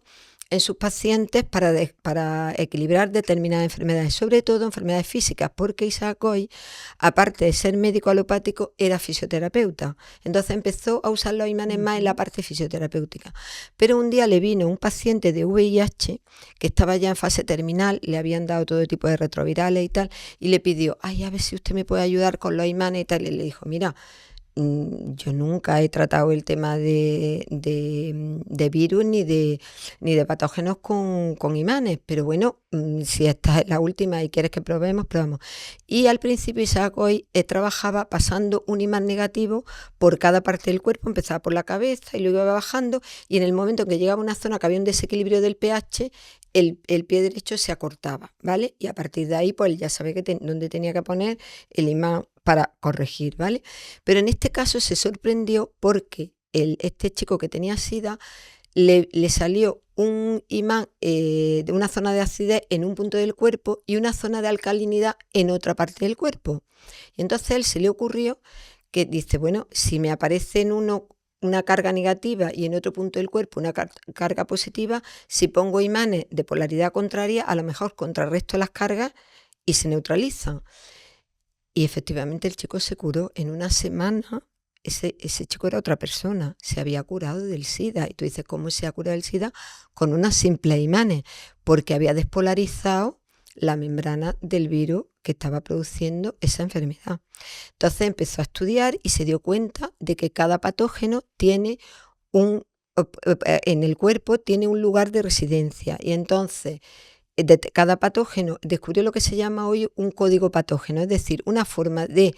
en sus pacientes para equilibrar determinadas enfermedades, sobre todo enfermedades físicas, porque Isaac Oy, aparte de ser médico alopático, era fisioterapeuta. Entonces empezó a usar los imanes más en la parte fisioterapéutica. Pero un día le vino un paciente de VIH que estaba ya en fase terminal, le habían dado todo tipo de retrovirales y tal, y le pidió, ay, a ver si usted me puede ayudar con los imanes y tal. Y le dijo, mira, yo nunca he tratado el tema de virus ni de patógenos con imanes, pero bueno, si esta es la última y quieres que probemos, probamos. Y al principio Isaac Oy trabajaba pasando un imán negativo por cada parte del cuerpo, empezaba por la cabeza y luego iba bajando, y en el momento en que llegaba a una zona que había un desequilibrio del pH, el pie derecho se acortaba, ¿vale? Y a partir de ahí, pues ya sabía dónde tenía que poner el imán para corregir, ¿vale? Pero en este caso se sorprendió porque este chico que tenía SIDA le salió un imán de una zona de acidez en un punto del cuerpo y una zona de alcalinidad en otra parte del cuerpo. Y entonces a él se le ocurrió que dice, bueno, si me aparece en uno una carga negativa y en otro punto del cuerpo una carga positiva, si pongo imanes de polaridad contraria, a lo mejor contrarresto las cargas y se neutralizan. Y efectivamente el chico se curó en una semana. Ese chico era otra persona, se había curado del SIDA. Y tú dices, ¿cómo se ha curado del SIDA? Con unos simples imanes, porque había despolarizado la membrana del virus que estaba produciendo esa enfermedad. Entonces empezó a estudiar y se dio cuenta de que cada patógeno tiene en el cuerpo tiene un lugar de residencia, y entonces de cada patógeno descubrió lo que se llama hoy un código patógeno, es decir, una forma de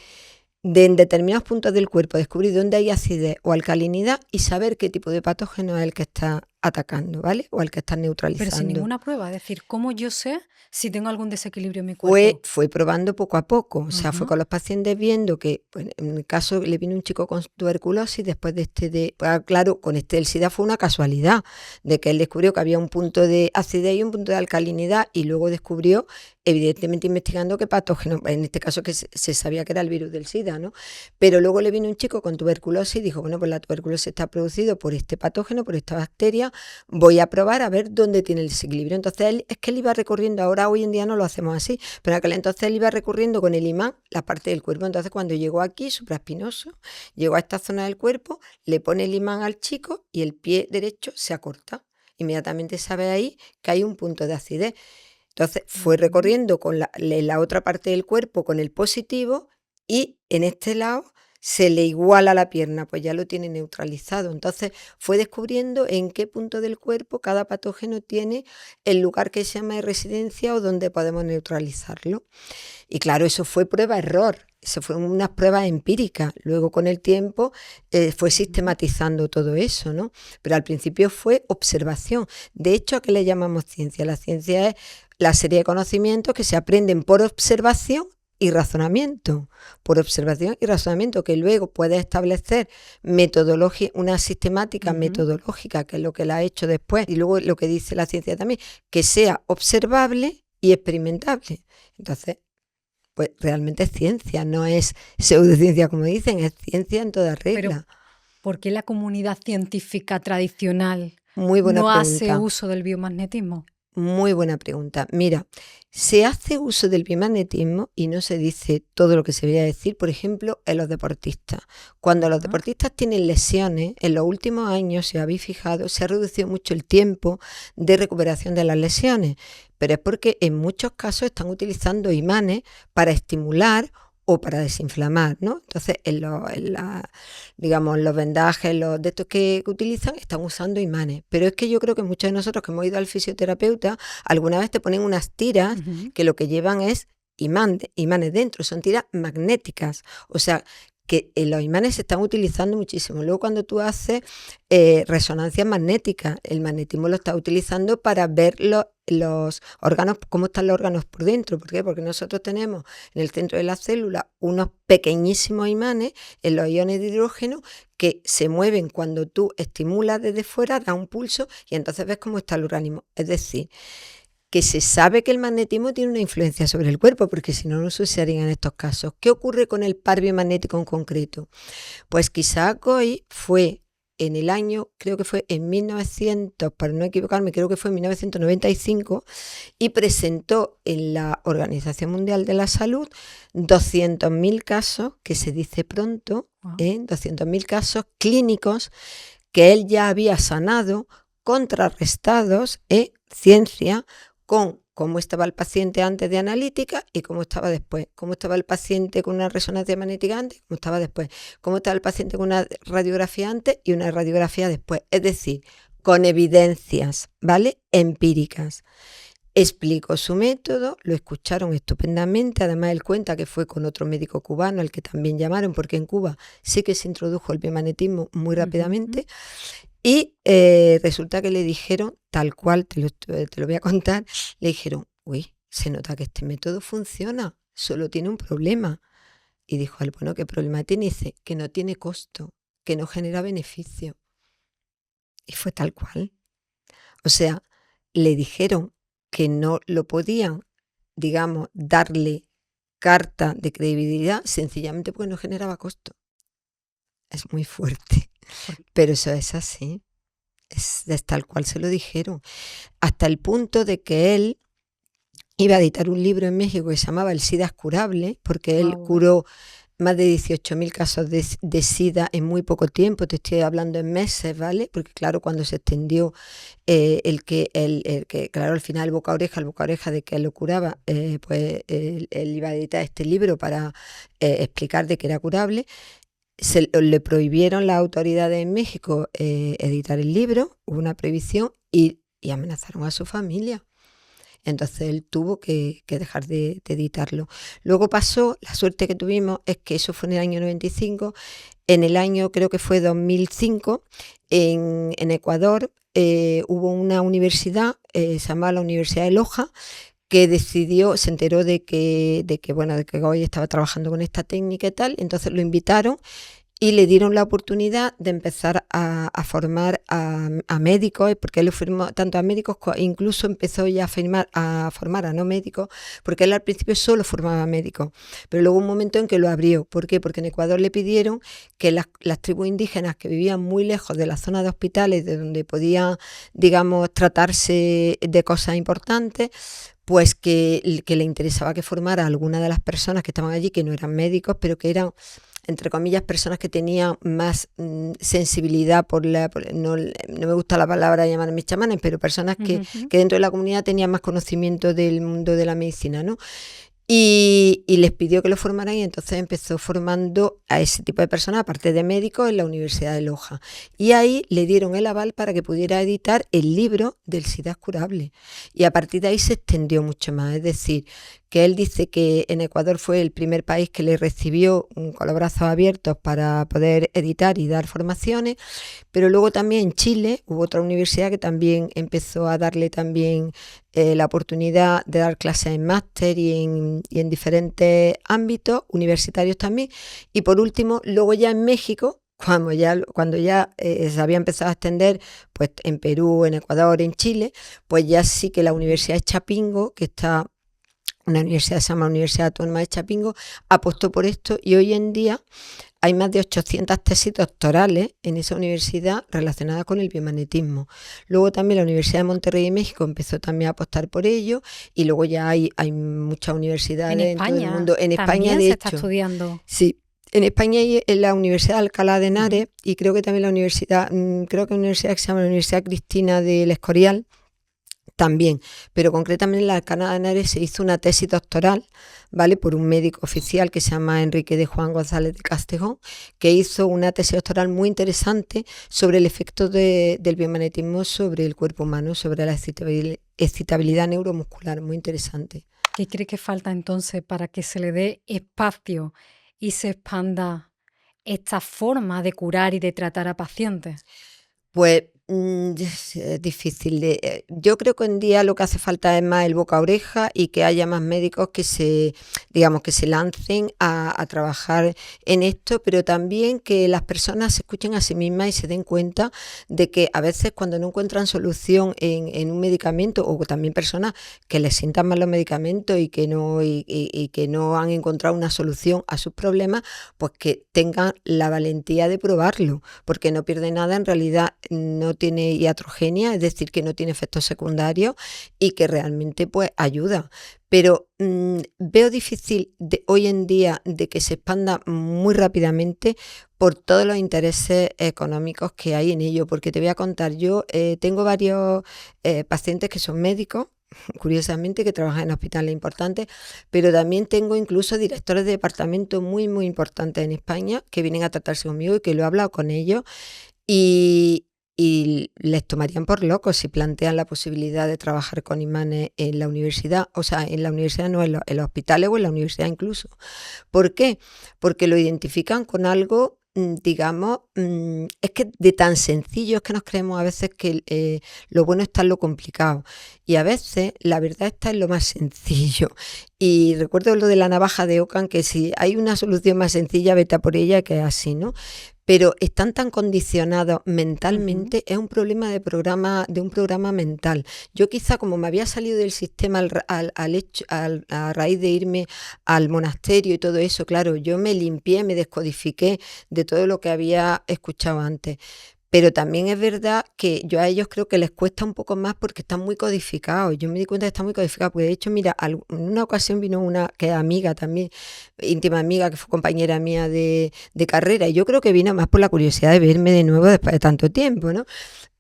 en determinados puntos del cuerpo descubrir dónde hay acidez o alcalinidad y saber qué tipo de patógeno es el que está atacando, ¿vale? O el que está neutralizando. Pero sin ninguna prueba, es decir, ¿cómo yo sé si tengo algún desequilibrio en mi cuerpo? Fue probando poco a poco, o sea, fue con los pacientes viendo que, pues, en el caso le vino un chico con tuberculosis después de claro, con el SIDA fue una casualidad, de que él descubrió que había un punto de acidez y un punto de alcalinidad, y luego descubrió, evidentemente investigando qué patógeno, en este caso que se sabía que era el virus del SIDA, ¿no? Pero luego le vino un chico con tuberculosis y dijo, bueno, pues la tuberculosis está producido por este patógeno, por esta bacteria, voy a probar a ver dónde tiene el desequilibrio. Entonces él iba recorriendo, ahora hoy en día no lo hacemos así, pero aquel entonces él iba recorriendo con el imán la parte del cuerpo. Entonces cuando llegó aquí, supraespinoso, llegó a esta zona del cuerpo, le pone el imán al chico y el pie derecho se acorta. Inmediatamente sabe ahí que hay un punto de acidez. Entonces fue recorriendo con la otra parte del cuerpo con el positivo, y en este lado se le iguala la pierna, pues ya lo tiene neutralizado. Entonces fue descubriendo en qué punto del cuerpo cada patógeno tiene el lugar que se llama de residencia o donde podemos neutralizarlo. Y claro, eso fue prueba-error, eso fue unas pruebas empíricas. Luego con el tiempo fue sistematizando todo eso, ¿no? Pero al principio fue observación. De hecho, ¿a qué le llamamos ciencia? La ciencia es la serie de conocimientos que se aprenden por observación y razonamiento, que luego puede establecer metodología, una sistemática metodológica, que es lo que la ha hecho después, y luego lo que dice la ciencia también, que sea observable y experimentable. Entonces, pues realmente es ciencia, no es pseudociencia como dicen, es ciencia en toda regla. Pero, ¿por qué la comunidad científica tradicional Muy buena no pregunta. hace uso del biomagnetismo? Muy buena pregunta. Mira, se hace uso del biomagnetismo y no se dice todo lo que se debería decir, por ejemplo, en los deportistas. Cuando los deportistas tienen lesiones, en los últimos años, si os habéis fijado, se ha reducido mucho el tiempo de recuperación de las lesiones, pero es porque en muchos casos están utilizando imanes para estimular o para desinflamar, ¿no? Entonces, digamos, los vendajes, los de estos que utilizan, están usando imanes. Pero es que yo creo que muchos de nosotros que hemos ido al fisioterapeuta, alguna vez te ponen unas tiras que lo que llevan es imanes dentro, son tiras magnéticas. O sea, que los imanes se están utilizando muchísimo. Luego cuando tú haces resonancias magnéticas, el magnetismo lo estás utilizando para ver los órganos, cómo están los órganos por dentro. ¿Por qué? Porque nosotros tenemos en el centro de la célula unos pequeñísimos imanes en los iones de hidrógeno que se mueven cuando tú estimulas desde fuera, da un pulso y entonces ves cómo está el organismo. Es decir, que se sabe que el magnetismo tiene una influencia sobre el cuerpo, porque si no, no sucederían estos casos. ¿Qué ocurre con el par biomagnético en concreto? Pues Isaac Goy fue en el año, creo que fue en 1900, para no equivocarme, creo que fue en 1995, y presentó en la Organización Mundial de la Salud 200.000 casos, que se dice pronto, Wow. 200.000 casos clínicos que él ya había sanado, contrarrestados en ciencia con cómo estaba el paciente antes de analítica y cómo estaba después, cómo estaba el paciente con una resonancia magnética antes, cómo estaba después, cómo estaba el paciente con una radiografía antes y una radiografía después, es decir, con evidencias, ¿vale? Empíricas. Explicó su método, lo escucharon estupendamente, además él cuenta que fue con otro médico cubano al que también llamaron, porque en Cuba sí que se introdujo el biomagnetismo muy rápidamente, y resulta que le dijeron, tal cual, te lo voy a contar, le dijeron, uy, se nota que este método funciona, solo tiene un problema. Y dijo él, bueno, ¿qué problema tiene? Y dice, que no tiene costo, que no genera beneficio. Y fue tal cual. O sea, le dijeron que no lo podían, digamos, darle carta de credibilidad sencillamente porque no generaba costo. Es muy fuerte, pero eso es así. Es tal cual se lo dijeron. Hasta el punto de que él iba a editar un libro en México que se llamaba El SIDA es curable, porque él curó más de 18.000 casos de SIDA en muy poco tiempo, te estoy hablando en meses, ¿vale? Porque claro, cuando se extendió el que, claro, al final el boca a oreja de que él lo curaba, pues él iba a editar este libro para explicar de que era curable. Le prohibieron las autoridades en México editar el libro, hubo una prohibición y amenazaron a su familia. Entonces él tuvo que dejar de editarlo. Luego pasó, la suerte que tuvimos es que eso fue en el año 95, en el año creo que fue 2005, en Ecuador hubo una universidad, se llamaba la Universidad de Loja, que decidió, se enteró de que Goy estaba trabajando con esta técnica y tal, entonces lo invitaron y le dieron la oportunidad de empezar a formar a médicos, porque él lo firmó tanto a médicos, incluso empezó ya a formar a no médicos, porque él al principio solo formaba a médicos, pero luego un momento en que lo abrió. ¿Por qué? Porque en Ecuador le pidieron que las tribus indígenas que vivían muy lejos de la zona de hospitales, de donde podían, digamos, tratarse de cosas importantes, pues que le interesaba que formara a alguna de las personas que estaban allí, que no eran médicos, pero que eran, entre comillas, personas que tenían más sensibilidad no me gusta la palabra llamar mis chamanes, pero personas que dentro de la comunidad tenían más conocimiento del mundo de la medicina, ¿no? Y les pidió que lo formaran y entonces empezó formando a ese tipo de personas, aparte de médicos, en la Universidad de Loja. Y ahí le dieron el aval para que pudiera editar el libro del SIDA es curable. Y a partir de ahí se extendió mucho más. Es decir, que él dice que en Ecuador fue el primer país que le recibió con los brazos abiertos para poder editar y dar formaciones, pero luego también en Chile hubo otra universidad que también empezó a darle también la oportunidad de dar clases en máster y en diferentes ámbitos universitarios también. Y por último, luego ya en México, cuando ya se había empezado a extender, pues en Perú, en Ecuador, en Chile, pues ya sí que la Universidad de Chapingo, que está, una universidad que se llama Universidad Autónoma de Chapingo, apostó por esto y hoy en día hay más de 800 tesis doctorales en esa universidad relacionadas con el biomagnetismo. Luego también la Universidad de Monterrey de México empezó también a apostar por ello y luego ya hay muchas universidades en todo el mundo. En España, de se hecho, está estudiando. Sí. En España hay en la Universidad de Alcalá de Henares y creo que también la universidad, creo que hay una universidad que se llama la Universidad Cristina del Escorial, también, pero concretamente en la Alcalá de Henares se hizo una tesis doctoral, ¿vale? Por un médico oficial que se llama Enrique de Juan González de Castejón, que hizo una tesis doctoral muy interesante sobre el efecto del biomagnetismo sobre el cuerpo humano, sobre la excitabilidad neuromuscular, muy interesante. ¿Qué cree que falta entonces para que se le dé espacio y se expanda esta forma de curar y de tratar a pacientes? Pues Es difícil. Yo creo que hoy en día lo que hace falta es más el boca a oreja y que haya más médicos digamos, que se lancen a trabajar en esto, pero también que las personas se escuchen a sí mismas y se den cuenta de que a veces cuando no encuentran solución en un medicamento, o también personas que les sientan mal los medicamentos y que no han encontrado una solución a sus problemas, pues que tengan la valentía de probarlo, porque no pierde nada, en realidad no tiene iatrogenia, es decir, que no tiene efectos secundarios y que realmente pues ayuda. Pero veo difícil hoy en día de que se expanda muy rápidamente por todos los intereses económicos que hay en ello, porque te voy a contar, yo tengo varios pacientes que son médicos, curiosamente, que trabajan en hospitales importantes, pero también tengo incluso directores de departamento muy, muy importantes en España que vienen a tratarse conmigo y que lo he hablado con ellos y les tomarían por locos si plantean la posibilidad de trabajar con imanes en la universidad, o sea, en la universidad no, en los hospitales o en la universidad incluso. ¿Por qué? Porque lo identifican con algo, digamos, es que de tan sencillo es que nos creemos a veces que lo bueno está en lo complicado y a veces la verdad está en lo más sencillo. Y recuerdo lo de la navaja de Ockham, que si hay una solución más sencilla, vete a por ella, que es así, ¿no? Pero están tan condicionados mentalmente, es un problema de un programa mental. Yo quizá como me había salido del sistema a raíz de irme al monasterio y todo eso, claro, yo me limpié, me descodifiqué de todo lo que había escuchado antes. Pero también es verdad que yo a ellos creo que les cuesta un poco más porque están muy codificados. Yo me di cuenta que están muy codificados, porque de hecho, mira, en una ocasión vino una que es amiga también, íntima amiga, que fue compañera mía de carrera, y yo creo que vino más por la curiosidad de verme de nuevo después de tanto tiempo, ¿no?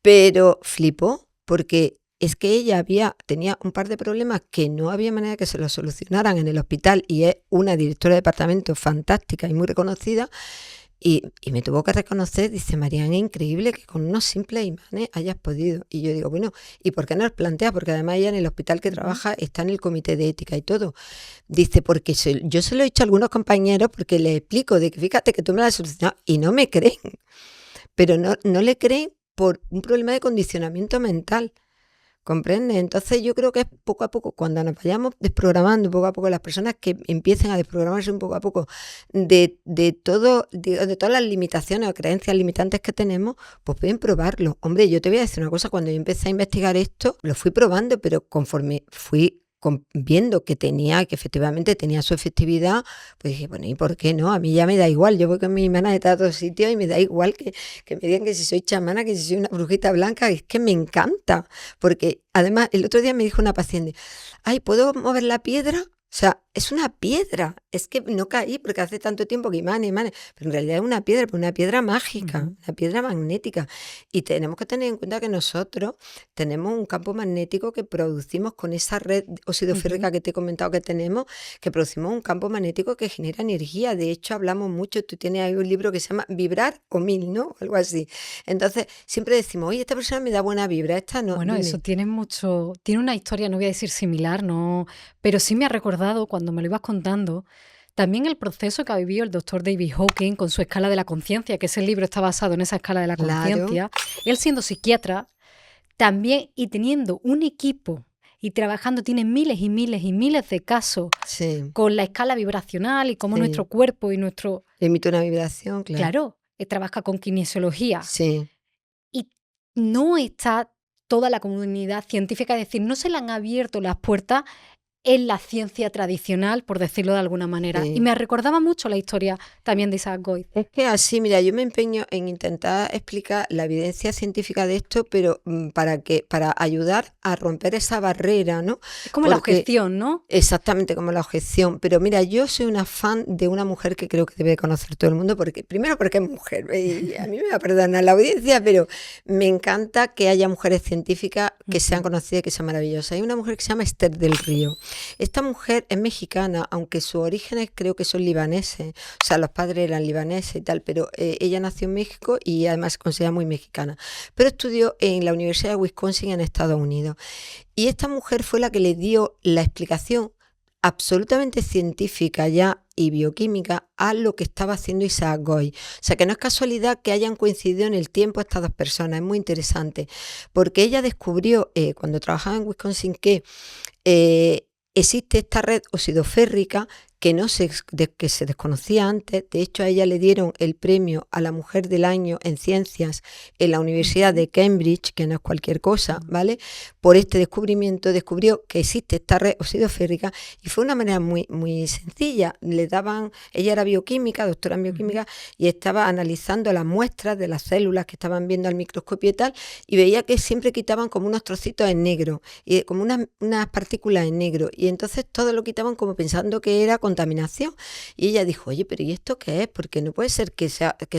Pero flipó, porque es que ella tenía un par de problemas que no había manera que se los solucionaran en el hospital, y es una directora de departamento fantástica y muy reconocida. Y me tuvo que reconocer, dice, Marian, es increíble que con unos simples imanes hayas podido. Y yo digo, bueno, ¿y por qué no los planteas? Porque además ella en el hospital que trabaja está en el comité de ética y todo. Dice, porque yo se lo he dicho a algunos compañeros porque les explico de que fíjate que tú me lo has solucionado y no me creen. Pero no le creen por un problema de condicionamiento mental. ¿Comprende? Entonces yo creo que es poco a poco, cuando nos vayamos desprogramando poco a poco, las personas que empiecen a desprogramarse un poco a poco de todas las limitaciones o creencias limitantes que tenemos, pues pueden probarlo. Hombre, yo te voy a decir una cosa, cuando yo empecé a investigar esto, lo fui probando, pero conforme fui viendo que efectivamente tenía su efectividad, pues dije, bueno, ¿y por qué no? A mí ya me da igual, yo voy con mi hermana de todos sitios y me da igual que me digan que si soy chamana, que si soy una brujita blanca, es que me encanta, porque además el otro día me dijo una paciente, ay, ¿puedo mover la piedra? O sea, es una piedra, es que no caí porque hace tanto tiempo que imanes, pero en realidad es una piedra, pero una piedra mágica, una piedra magnética. Y tenemos que tener en cuenta que nosotros tenemos un campo magnético que producimos con esa red oxidoférrica que te he comentado que tenemos, que producimos un campo magnético que genera energía. De hecho, hablamos mucho, tú tienes ahí un libro que se llama Vibrar o Mil, ¿no? Algo así. Entonces, siempre decimos, oye, esta persona me da buena vibra, esta no. Bueno, dime. eso tiene una historia, no voy a decir similar, no, pero sí me ha recordado cuando me lo ibas contando, también el proceso que ha vivido el doctor David Hawking con su escala de la conciencia, que ese libro está basado en esa escala de la conciencia. Él siendo psiquiatra, también y teniendo un equipo y trabajando, tiene miles y miles y miles de casos con la escala vibracional y cómo nuestro cuerpo y nuestro... Emite una vibración, claro. Claro, trabaja con kinesiología. Sí. Y no está toda la comunidad científica, es decir, no se le han abierto las puertas en la ciencia tradicional, por decirlo de alguna manera. Sí. Y me recordaba mucho la historia también de Isaac Goid. Es que así, mira, yo me empeño en intentar explicar la evidencia científica de esto, pero para ayudar a romper esa barrera, ¿no? Es como la objeción, ¿no? Exactamente, como la objeción. Pero mira, yo soy una fan de una mujer que creo que debe conocer todo el mundo, primero porque es mujer, y a mí me va a perdonar la audiencia, pero me encanta que haya mujeres científicas que sean conocidas y que sean maravillosas. Hay una mujer que se llama Esther del Río. Esta mujer es mexicana, aunque sus orígenes creo que son libaneses, o sea, los padres eran libaneses y tal, pero ella nació en México y además se considera muy mexicana. Pero estudió en la Universidad de Wisconsin en Estados Unidos. Y esta mujer fue la que le dio la explicación absolutamente científica ya y bioquímica a lo que estaba haciendo Isaac Goy. O sea, que no es casualidad que hayan coincidido en el tiempo estas dos personas, es muy interesante, porque ella descubrió cuando trabajaba en Wisconsin que existe esta red oxidoférrica que se desconocía antes. De hecho, a ella le dieron el premio a la mujer del año en ciencias en la Universidad de Cambridge, que no es cualquier cosa, ¿vale? Por este descubrimiento, descubrió que existe esta red oxidoférrica y fue una manera muy, muy sencilla. Ella era bioquímica, doctora en bioquímica, y estaba analizando las muestras de las células que estaban viendo al microscopio y tal, y veía que siempre quitaban como unos trocitos en negro, y como unas partículas en negro, y entonces todo lo quitaban como pensando que era contaminación. Y ella dijo, oye, pero ¿y esto qué es? Porque no puede ser que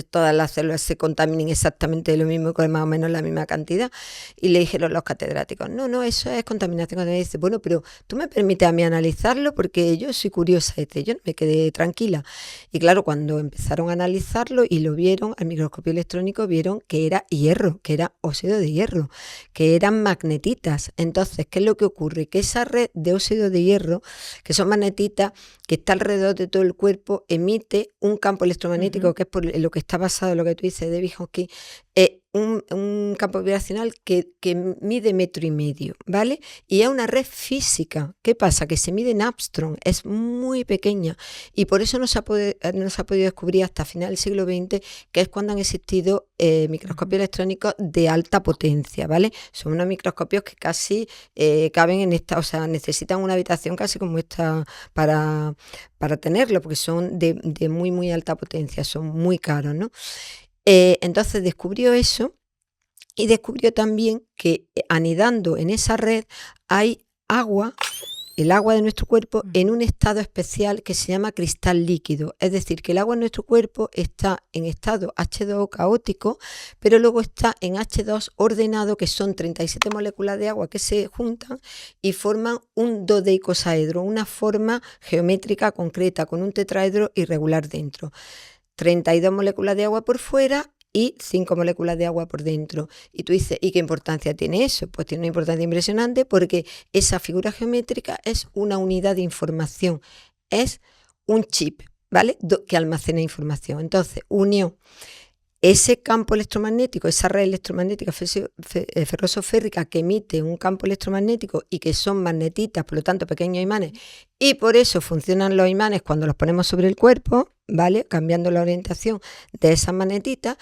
todas las células se contaminen exactamente lo mismo, con más o menos la misma cantidad. Y le dijeron los catedráticos, no, eso es contaminación. Cuando me dice, bueno, pero tú me permites a mí analizarlo porque yo soy curiosa. Yo no me quedé tranquila. Y claro, cuando empezaron a analizarlo y lo vieron al microscopio electrónico, vieron que era hierro, que era óxido de hierro, que eran magnetitas. Entonces, ¿qué es lo que ocurre? Que esa red de óxido de hierro, que son magnetitas, que está alrededor de todo el cuerpo, emite un campo electromagnético, que es por lo que está basado en lo que tú dices, David Hawking, un campo vibracional que mide 1,5 metros, ¿vale? Y es una red física. ¿Qué pasa? Que se mide en Armstrong, es muy pequeña, y por eso no se ha podido descubrir hasta final del siglo XX, que es cuando han existido microscopios electrónicos de alta potencia, ¿vale? Son unos microscopios que casi caben en esta, o sea, necesitan una habitación casi como esta para tenerlo, porque son de muy, muy alta potencia, son muy caros, ¿no? Entonces descubrió eso y descubrió también que anidando en esa red hay agua, el agua de nuestro cuerpo, en un estado especial que se llama cristal líquido. Es decir, que el agua en nuestro cuerpo está en estado H2O caótico, pero luego está en H2 ordenado, que son 37 moléculas de agua que se juntan y forman un dodeicosaedro, una forma geométrica concreta con un tetraedro irregular dentro. 32 moléculas de agua por fuera y 5 moléculas de agua por dentro. Y tú dices, ¿y qué importancia tiene eso? Pues tiene una importancia impresionante porque esa figura geométrica es una unidad de información, es un chip, ¿vale? Que almacena información. Entonces, unió ese campo electromagnético, esa red electromagnética ferrosoférrica que emite un campo electromagnético y que son magnetitas, por lo tanto pequeños imanes, y por eso funcionan los imanes cuando los ponemos sobre el cuerpo, ¿vale? Cambiando la orientación de esas magnetitas,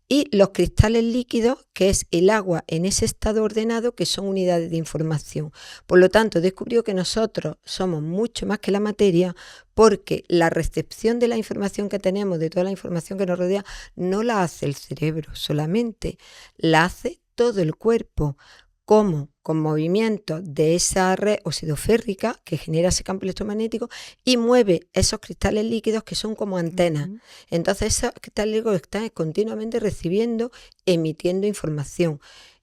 y los cristales líquidos, que es el agua en ese estado ordenado, que son unidades de información. Por lo tanto, descubrió que nosotros somos mucho más que la materia, porque la recepción de la información que tenemos, de toda la información que nos rodea, no la hace el cerebro solamente, la hace todo el cuerpo. ¿Cómo? Con movimientos de esa red oxidoférrica que genera ese campo electromagnético y mueve esos cristales líquidos que son como antenas. Entonces esos cristales líquidos están continuamente recibiendo, emitiendo información.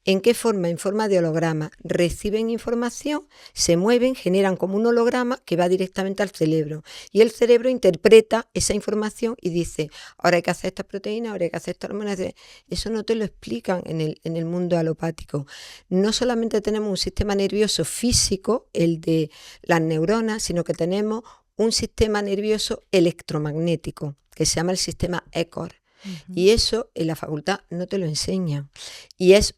¿En qué forma? En forma de holograma. Reciben información, se mueven, generan como un holograma que va directamente al cerebro. Y el cerebro interpreta esa información y dice, ahora hay que hacer estas proteínas, ahora hay que hacer estas hormonas. Eso no te lo explican en el mundo alopático. No solamente tenemos un sistema nervioso físico, el de las neuronas, sino que tenemos un sistema nervioso electromagnético, que se llama el sistema ECOR. Y eso en la facultad no te lo enseñan. Y es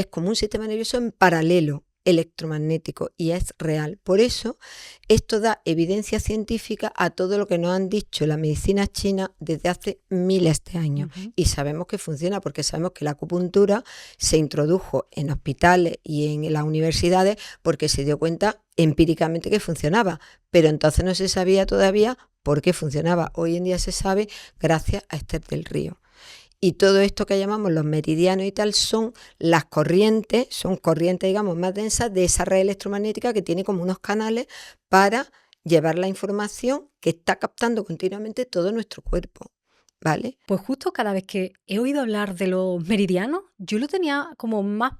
como un sistema nervioso en paralelo electromagnético y es real. Por eso esto da evidencia científica a todo lo que nos han dicho la medicina china desde hace miles de años. Y sabemos que funciona porque sabemos que la acupuntura se introdujo en hospitales y en las universidades porque se dio cuenta empíricamente que funcionaba, pero entonces no se sabía todavía por qué funcionaba. Hoy en día se sabe gracias a Esther del Río. Y todo esto que llamamos los meridianos y tal son las corrientes, digamos más densas de esa red electromagnética que tiene como unos canales para llevar la información que está captando continuamente todo nuestro cuerpo, ¿vale? Pues justo cada vez que he oído hablar de los meridianos, yo lo tenía como más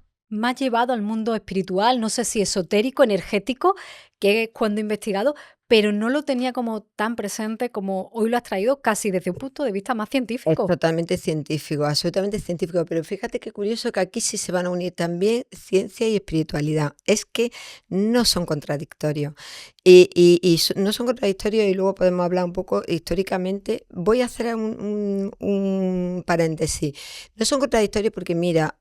llevado al mundo espiritual, no sé si esotérico, energético, que es cuando he investigado, pero no lo tenía como tan presente como hoy lo has traído, casi desde un punto de vista más Es científico. totalmente científico, absolutamente científico, pero fíjate qué curioso que aquí sí se van a unir también ciencia y espiritualidad. Es que no son contradictorios. No son contradictorios y luego podemos hablar un poco históricamente. Voy a hacer un paréntesis. No son contradictorios porque mira,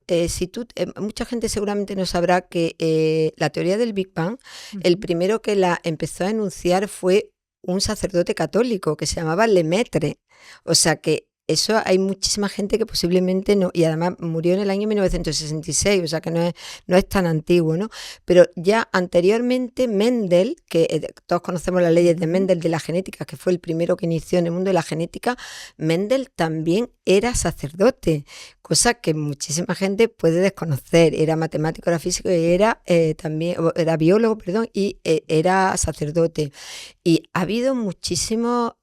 mucha gente seguramente no sabrá que la teoría del Big Bang, el primero que la empezó a enunciar fue un sacerdote católico que se llamaba Lemaitre. O sea que eso hay muchísima gente que posiblemente no, y además murió en el año 1966, o sea que no es tan antiguo, ¿no? Pero ya anteriormente Mendel, que todos conocemos las leyes de Mendel de la genética, que fue el primero que inició en el mundo de la genética, Mendel también era sacerdote, cosa que muchísima gente puede desconocer. Era matemático, era físico y era biólogo, perdón, y era sacerdote. Y ha habido muchísimas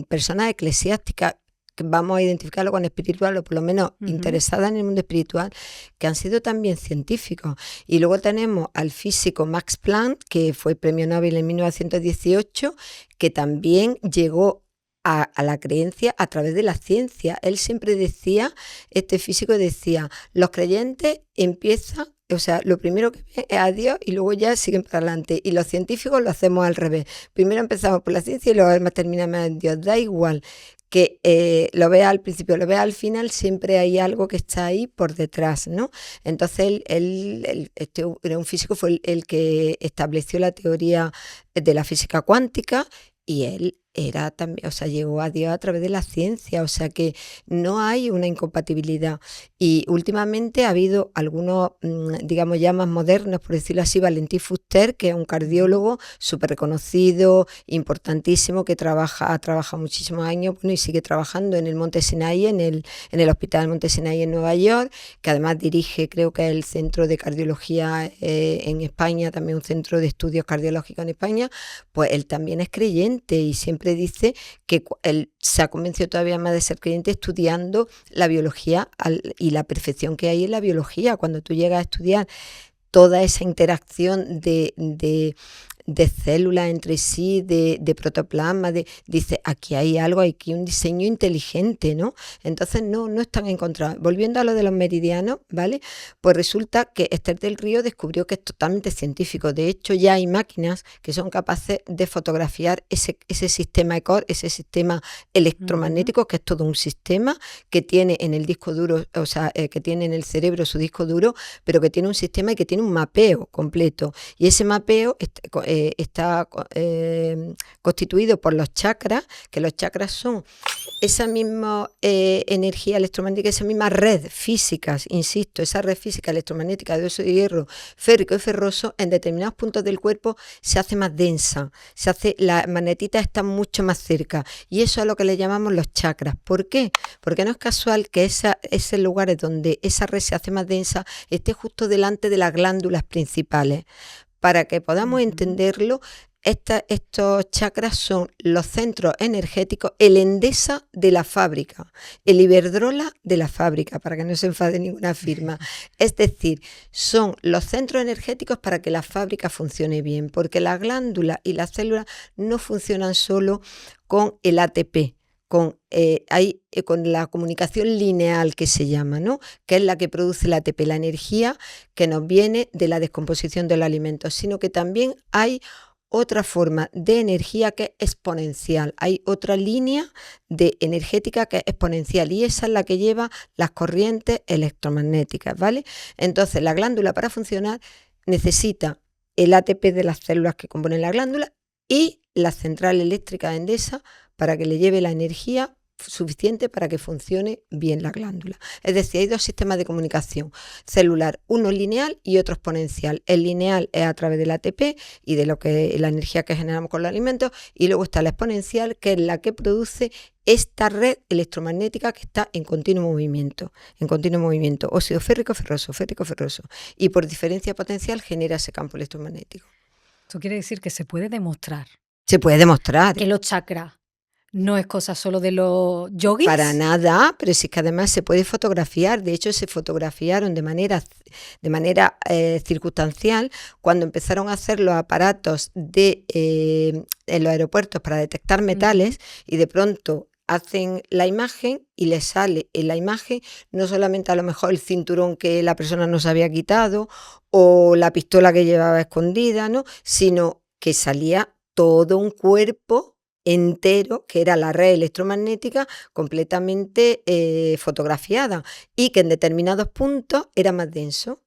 personas eclesiásticas, que vamos a identificarlo con espiritual, o por lo menos interesadas en el mundo espiritual, que han sido también científicos. Y luego tenemos al físico Max Planck, que fue premio Nobel en 1918, que también llegó a la creencia a través de la ciencia. Él siempre decía, este físico decía, los creyentes empiezan, o sea, lo primero que ven es a Dios y luego ya siguen para adelante. Y los científicos lo hacemos al revés. Primero empezamos por la ciencia y luego terminamos en Dios. Da igual que lo veas al principio, lo veas al final, siempre hay algo que está ahí por detrás, ¿no? Entonces este era un físico, fue el que estableció la teoría de la física cuántica, y él era también, o sea, llegó a Dios a través de la ciencia, o sea que no hay una incompatibilidad. Y últimamente ha habido algunos, digamos ya más modernos, por decirlo así, Valentín Fuster, que es un cardiólogo súper reconocido, importantísimo, que ha trabajado muchísimos años, bueno, y sigue trabajando en el Monte Sinai, en el Hospital Monte Sinai en Nueva York, que además dirige, creo que es el Centro de Cardiología en España, también un centro de estudios cardiológicos en España. Pues él también es creyente y siempre dice que él se ha convencido todavía más de ser creyente estudiando la biología y la perfección que hay en la biología. Cuando tú llegas a estudiar toda esa interacción de células entre sí, de protoplasma, dice, aquí hay algo, aquí un diseño inteligente, ¿no? Entonces no están encontrados. Volviendo a lo de los meridianos, ¿vale? Pues resulta que Esther del Río descubrió que es totalmente científico. De hecho, ya hay máquinas que son capaces de fotografiar ese sistema ECOR, ese sistema electromagnético, que es todo un sistema que tiene en el disco duro, o sea, que tiene en el cerebro su disco duro, pero que tiene un sistema y que tiene un mapeo completo. Y ese mapeo está constituido por los chakras, que los chakras son esa misma energía electromagnética, esa misma red física, insisto, esa red física electromagnética de óxido de hierro, férrico y ferroso, en determinados puntos del cuerpo se hace más densa, la magnetita está mucho más cerca, y eso es lo que le llamamos los chakras. ¿Por qué? Porque no es casual que esos lugares donde esa red se hace más densa esté justo delante de las glándulas principales. Para que podamos entenderlo, estos chakras son los centros energéticos, el Endesa de la fábrica, el Iberdrola de la fábrica, para que no se enfade ninguna firma. Es decir, son los centros energéticos para que la fábrica funcione bien, porque las glándulas y las células no funcionan solo con el ATP, con la comunicación lineal que se llama, ¿no? Que es la que produce el ATP, la energía que nos viene de la descomposición de los alimentos, sino que también hay otra forma de energía que es exponencial. Hay otra línea energética que es exponencial, y esa es la que lleva las corrientes electromagnéticas, ¿vale? Entonces, la glándula, para funcionar, necesita el ATP de las células que componen la glándula y la central eléctrica Endesa para que le lleve la energía suficiente para que funcione bien la glándula. Es decir, hay dos sistemas de comunicación celular, uno lineal y otro exponencial. El lineal es a través del ATP y de la energía que generamos con los alimentos, y luego está la exponencial, que es la que produce esta red electromagnética que está en continuo movimiento, óxido férrico, ferroso, y por diferencia potencial genera ese campo electromagnético. Esto quiere decir que se puede demostrar. Se puede demostrar. Que los chakras no es cosa solo de los yogis. Para nada, pero sí que además se puede fotografiar. De hecho, se fotografiaron de manera circunstancial cuando empezaron a hacer los aparatos en los aeropuertos para detectar metales, y de pronto hacen la imagen y les sale en la imagen no solamente a lo mejor el cinturón que la persona no se había quitado o la pistola que llevaba escondida, ¿no? Sino que salía todo un cuerpo entero, que era la red electromagnética completamente fotografiada, y que en determinados puntos era más denso.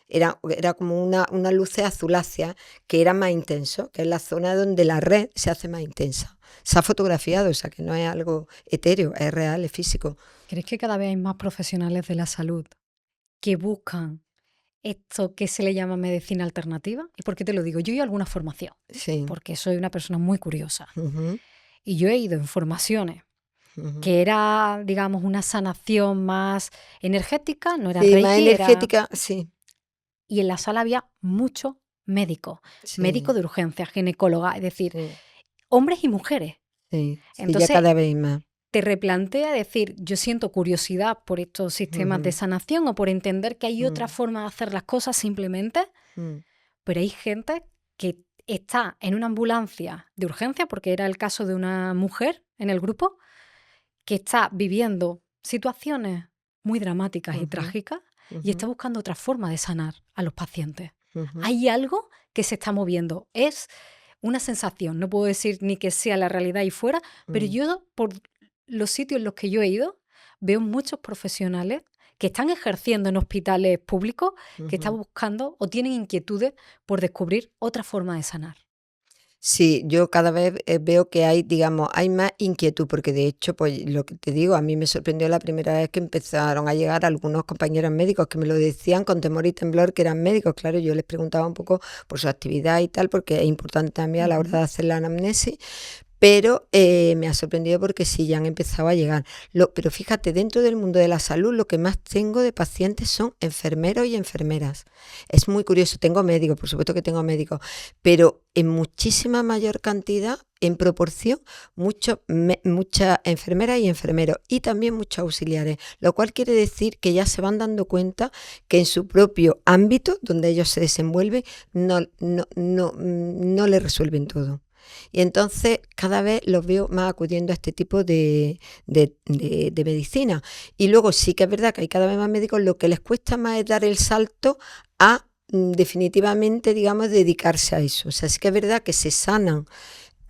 Era como una luz azulácea que era más intenso, que es la zona donde la red se hace más intensa. Se ha fotografiado, o sea que no es algo etéreo, es real, es físico. ¿Crees que cada vez hay más profesionales de la salud que buscan esto que se le llama medicina alternativa? ¿Y por qué te lo digo? Yo he ido a alguna formación, Sí. porque soy una persona muy curiosa. Ujú, Y yo he ido en formaciones ujú. que era, digamos, una sanación más energética, no era Sí, más Reiki, era... energética, sí, Y en la sala había muchos médicos, médicos sí, de urgencia, ginecóloga, es decir, sí, hombres y mujeres. sí, sí, ya Entonces, cada vez más. te replantea decir, yo siento curiosidad por estos sistemas de Ujú, sanación o por entender que hay otra mm, forma de hacer las cosas simplemente, mm, pero hay gente que está en una ambulancia de urgencia, porque era el caso de una mujer en el grupo, que está viviendo situaciones muy dramáticas y ujú, trágicas y ujú, está buscando otra forma de sanar a los pacientes. ujú, Hay algo que se está moviendo. Es una sensación, no puedo decir ni que sea la realidad ahí fuera, pero mm, yo por los sitios en los que yo he ido veo muchos profesionales que están ejerciendo en hospitales públicos, que están ujú. buscando o tienen inquietudes por descubrir otra forma de sanar. Sí, yo cada vez veo que hay, digamos, hay más inquietud, porque de hecho, pues lo que te digo, a mí me sorprendió la primera vez que empezaron a llegar algunos compañeros médicos que me lo decían con temor y temblor que eran médicos. Claro, yo les preguntaba un poco por su actividad y tal, porque es importante también a la hora Ujú. de hacer la anamnesis. Pero me ha sorprendido porque sí, ya han empezado a llegar. Pero fíjate, dentro del mundo de la salud, lo que más tengo de pacientes son enfermeros y enfermeras. Es muy curioso, tengo médicos, por supuesto que tengo médicos, pero en muchísima mayor cantidad, en proporción, muchas enfermeras y enfermeros y también muchos auxiliares, lo cual quiere decir que ya se van dando cuenta que en su propio ámbito, donde ellos se desenvuelven, no le resuelven todo. Y entonces cada vez los veo más acudiendo a este tipo de medicina. Y luego sí que es verdad que hay cada vez más médicos, lo que les cuesta más es dar el salto a definitivamente, digamos, dedicarse a eso. O sea, sí que es verdad que se sanan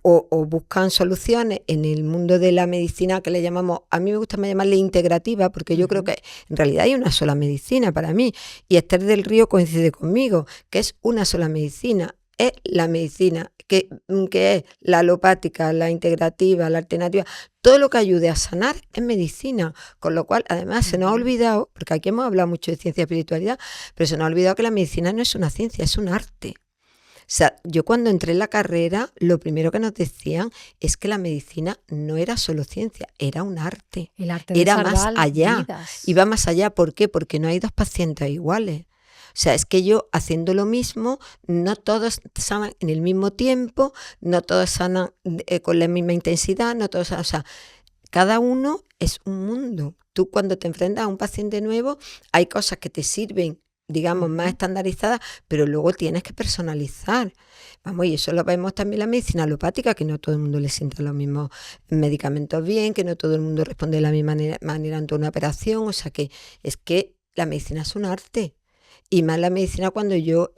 o buscan soluciones en el mundo de la medicina que le llamamos, a mí me gusta más llamarle integrativa, porque yo creo Ujú. que en realidad hay una sola medicina para mí, y Esther del Río coincide conmigo, que es una sola medicina. Es la medicina, que es la alopática, la integrativa, la alternativa, todo lo que ayude a sanar es medicina, con lo cual además se nos ha Ujú. olvidado, porque aquí hemos hablado mucho de ciencia y espiritualidad, pero se nos ha olvidado que la medicina no es una ciencia, es un arte. O sea, yo cuando entré en la carrera, lo primero que nos decían es que la medicina no era solo ciencia, era un arte, El arte de era más salvar allá, vidas. iba más allá. ¿Por qué? Porque no hay dos pacientes iguales. O sea, es que yo haciendo lo mismo, no todos sanan en el mismo tiempo, no todos sanan con la misma intensidad, no todos sanan, o sea, cada uno es un mundo. Tú cuando te enfrentas a un paciente nuevo, hay cosas que te sirven, digamos, más Ujú. estandarizadas, pero luego tienes que personalizar. Vamos, y eso lo vemos también en la medicina alopática, que no a todo el mundo le sientan los mismos medicamentos bien, que no todo el mundo responde de la misma manera ante una operación. O sea que es que la medicina es un arte. Y más la medicina cuando yo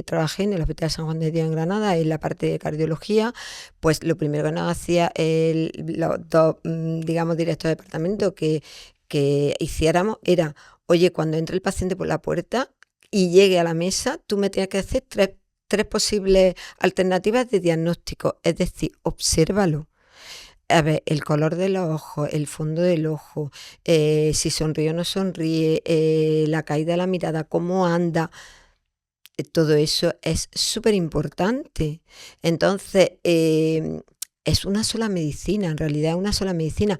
trabajé en el Hospital San Juan de Dios en Granada, en la parte de cardiología, pues lo primero que nos hacía los dos, digamos, directos de departamento que hiciéramos era, oye, cuando entre el paciente por la puerta y llegue a la mesa, tú me tienes que hacer tres posibles alternativas de diagnóstico, es decir, obsérvalo. A ver, el color de los ojos, el fondo del ojo, si sonríe o no sonríe, la caída de la mirada, cómo anda, todo eso es súper importante. Entonces, es una sola medicina, en realidad es una sola medicina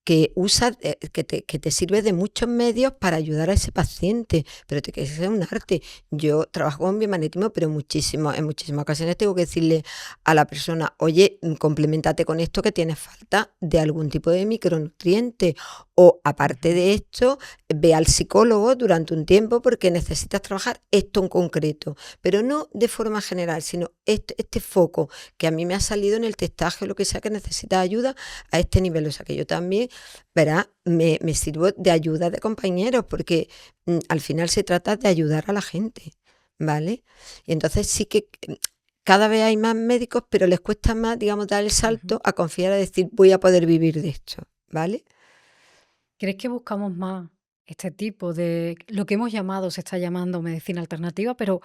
que usa, que te sirve de muchos medios para ayudar a ese paciente, pero que es un arte. Yo trabajo con biomagnetismo, pero en muchísimas ocasiones tengo que decirle a la persona, oye, complementate con esto que tienes falta de algún tipo de micronutriente, o aparte Ujú. de esto, ve al psicólogo durante un tiempo porque necesitas trabajar esto en concreto, pero no de forma general, sino este foco que a mí me ha salido en el testaje o lo que sea que necesita ayuda a este nivel. O sea que yo también, verá, me sirvo de ayuda de compañeros porque al final se trata de ayudar a la gente, ¿vale? Y entonces sí que cada vez hay más médicos, pero les cuesta más, digamos, dar el salto a confiar, a decir, voy a poder vivir de esto, ¿vale? ¿Crees que buscamos más este tipo de lo que hemos llamado, se está llamando medicina alternativa, pero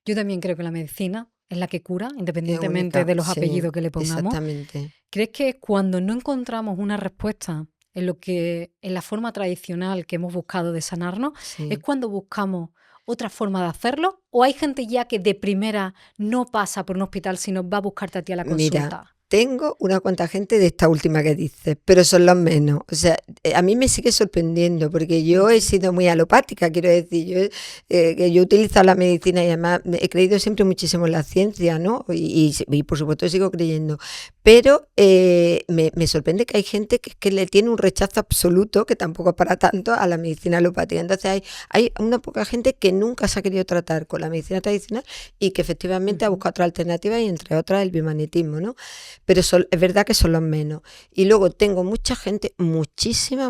yo también creo que la medicina es la que cura, Es independientemente única, de los sí, apellidos que le pongamos? exactamente. ¿Crees que cuando no encontramos una respuesta en la forma tradicional que hemos buscado de sanarnos, es Sí. cuando buscamos otra forma de hacerlo? ¿O hay gente ya que de primera no pasa por un hospital, sino va a buscarte a ti a la Mira, consulta? tengo una cuanta gente de esta última que dices, pero son los menos. O sea, a mí me sigue sorprendiendo porque yo he sido muy alopática, quiero decir, que yo he utilizado la medicina y además he creído siempre muchísimo en la ciencia, ¿no? Y por supuesto sigo creyendo. Pero me sorprende que hay gente que le tiene un rechazo absoluto, que tampoco es para tanto, a la medicina alopática. Entonces hay una poca gente que nunca se ha querido tratar con la medicina tradicional y que efectivamente ha buscado otra alternativa y entre otras el biomagnetismo, ¿no? Pero es verdad que son los menos. Y luego tengo mucha gente, muchísima,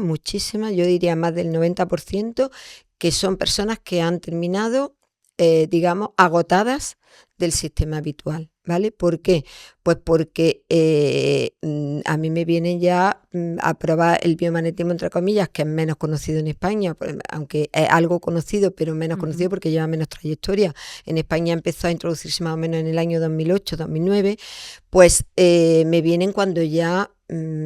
yo diría más del 90%, que son personas que han terminado, digamos, agotadas del sistema habitual, ¿vale? ¿Por qué? Pues porque a mí me vienen ya a probar el biomagnetismo, entre comillas, que es menos conocido en España, aunque es algo conocido, pero menos conocido porque lleva menos trayectoria. En España empezó a introducirse más o menos en el año 2008, 2009, pues me vienen cuando ya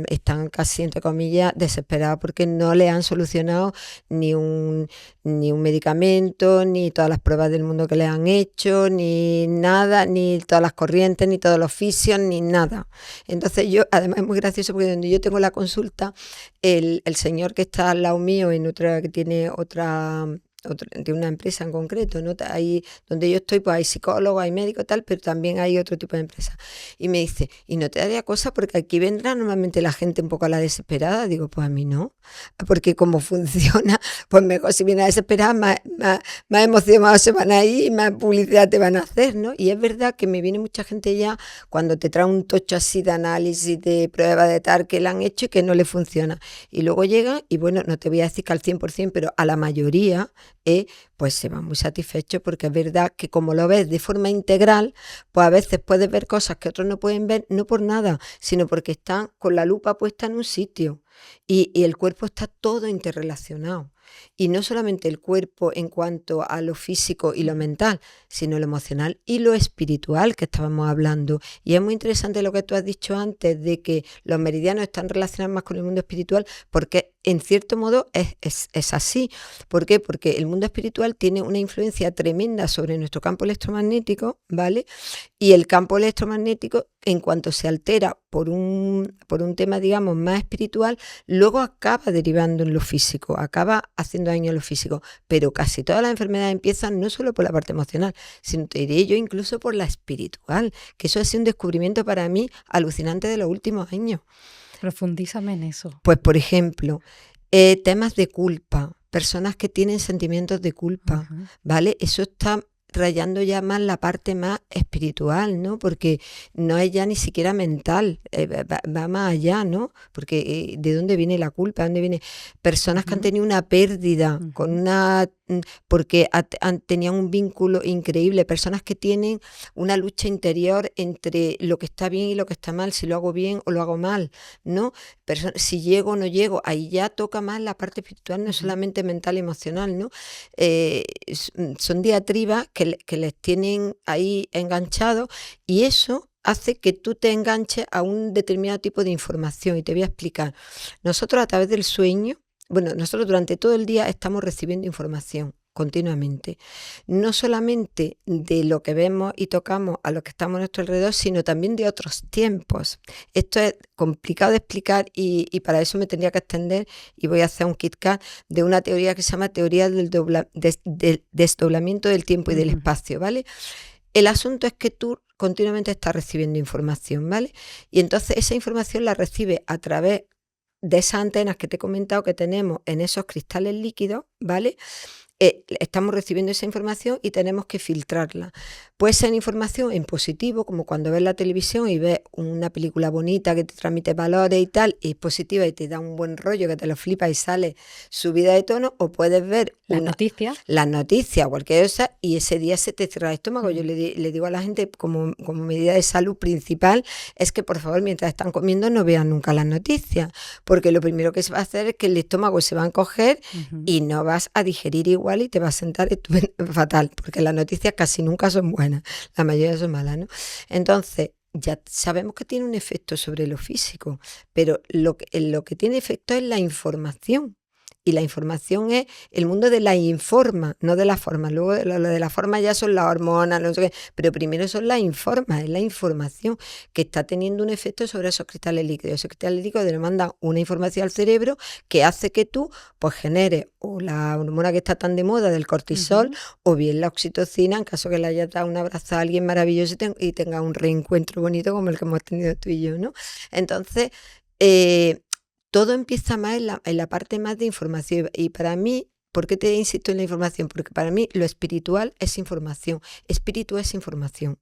están casi, entre comillas, desesperados porque no le han solucionado ni un medicamento, ni todas las pruebas del mundo que le han hecho, ni nada, ni todas las corrientes, ni todos los fisios, ni nada. Entonces yo, además es muy gracioso porque donde yo tengo la consulta, el señor que está al lado mío, que tiene de una empresa en concreto, ¿no? Ahí donde yo estoy, pues hay psicólogos, hay médicos y tal, pero también hay otro tipo de empresa. Y me dice, ¿y no te daría cosa? Porque aquí vendrá normalmente la gente un poco a la desesperada. Digo, pues a mí no, porque como funciona, pues mejor si viene a desesperada, más emocionados se van a ir y más publicidad te van a hacer, ¿no? Y es verdad que me viene mucha gente ya cuando te trae un tocho así de análisis, de prueba de tal, que le han hecho y que no le funciona. Y luego llegan y bueno, no te voy a decir que al 100%, pero a la mayoría pues se van muy satisfechos porque es verdad que como lo ves de forma integral, pues a veces puedes ver cosas que otros no pueden ver, no por nada, sino porque están con la lupa puesta en un sitio y el cuerpo está todo interrelacionado. Y no solamente el cuerpo en cuanto a lo físico y lo mental, sino lo emocional y lo espiritual que estábamos hablando. Y es muy interesante lo que tú has dicho antes de que los meridianos están relacionados más con el mundo espiritual porque en cierto modo es así. ¿Por qué? Porque el mundo espiritual tiene una influencia tremenda sobre nuestro campo electromagnético, ¿vale? Y el campo electromagnético, en cuanto se altera por un tema, digamos, más espiritual, luego acaba derivando en lo físico, acaba haciendo daño a lo físico. Pero casi todas las enfermedades empiezan no solo por la parte emocional, sino te diré yo incluso por la espiritual, que eso ha sido un descubrimiento para mí alucinante de los últimos años. Profundízame en eso. Pues, por ejemplo, temas de culpa, personas que tienen sentimientos de culpa, ¿vale? Eso está rayando ya más la parte más espiritual, ¿no? Porque no es ya ni siquiera mental, va más allá, ¿no? Porque ¿de dónde viene la culpa? ¿De dónde viene? Personas que han tenido una pérdida, porque tenían un vínculo increíble, personas que tienen una lucha interior entre lo que está bien y lo que está mal, si lo hago bien o lo hago mal, ¿no? Si llego o no llego, ahí ya toca más la parte espiritual, no solamente mental y emocional, ¿no? Son diatribas que les tienen ahí enganchados y eso hace que tú te enganches a un determinado tipo de información y te voy a explicar. Nosotros a través del sueño, nosotros durante todo el día estamos recibiendo información continuamente, no solamente de lo que vemos y tocamos a lo que estamos a nuestro alrededor, sino también de otros tiempos. Esto es complicado de explicar y para eso me tendría que extender y voy a hacer un KitKat de una teoría que se llama teoría del desdoblamiento del tiempo y del espacio, ¿vale? El asunto es que tú continuamente estás recibiendo información, ¿vale? Y entonces esa información la recibes a través de esas antenas que te he comentado que tenemos en esos cristales líquidos, ¿vale? estamos recibiendo esa información y tenemos que filtrarla. Puede ser información en positivo, como cuando ves la televisión y ves una película bonita que te transmite valores y tal, y es positiva y te da un buen rollo que te lo flipa y sale subida de tono, o puedes ver Las noticias. las noticias o cualquier cosa y ese día se te cierra el estómago. Yo le digo a la gente como medida de salud principal es que por favor mientras están comiendo no vean nunca las noticias, porque lo primero que se va a hacer es que el estómago se va a encoger y no vas a digerir igual y te va a sentar fatal, porque las noticias casi nunca son buenas, la mayoría son malas, ¿no? Entonces, ya sabemos que tiene un efecto sobre lo físico, pero lo que tiene efecto es la información. Y la información es el mundo de la informa, no de la forma. Luego lo de la forma ya son las hormonas, no sé qué, pero primero son las informas, es la información que está teniendo un efecto sobre esos cristales líquidos. Esos cristales líquidos le mandan una información al cerebro que hace que tú pues generes o la hormona que está tan de moda del cortisol o bien la oxitocina en caso que le hayas dado un abrazo a alguien maravilloso y tenga un reencuentro bonito como el que hemos tenido tú y yo, ¿no? Entonces, todo empieza más en la parte más de información. Y para mí, ¿por qué te insisto en la información? Porque para mí lo espiritual es información. Espíritu es información.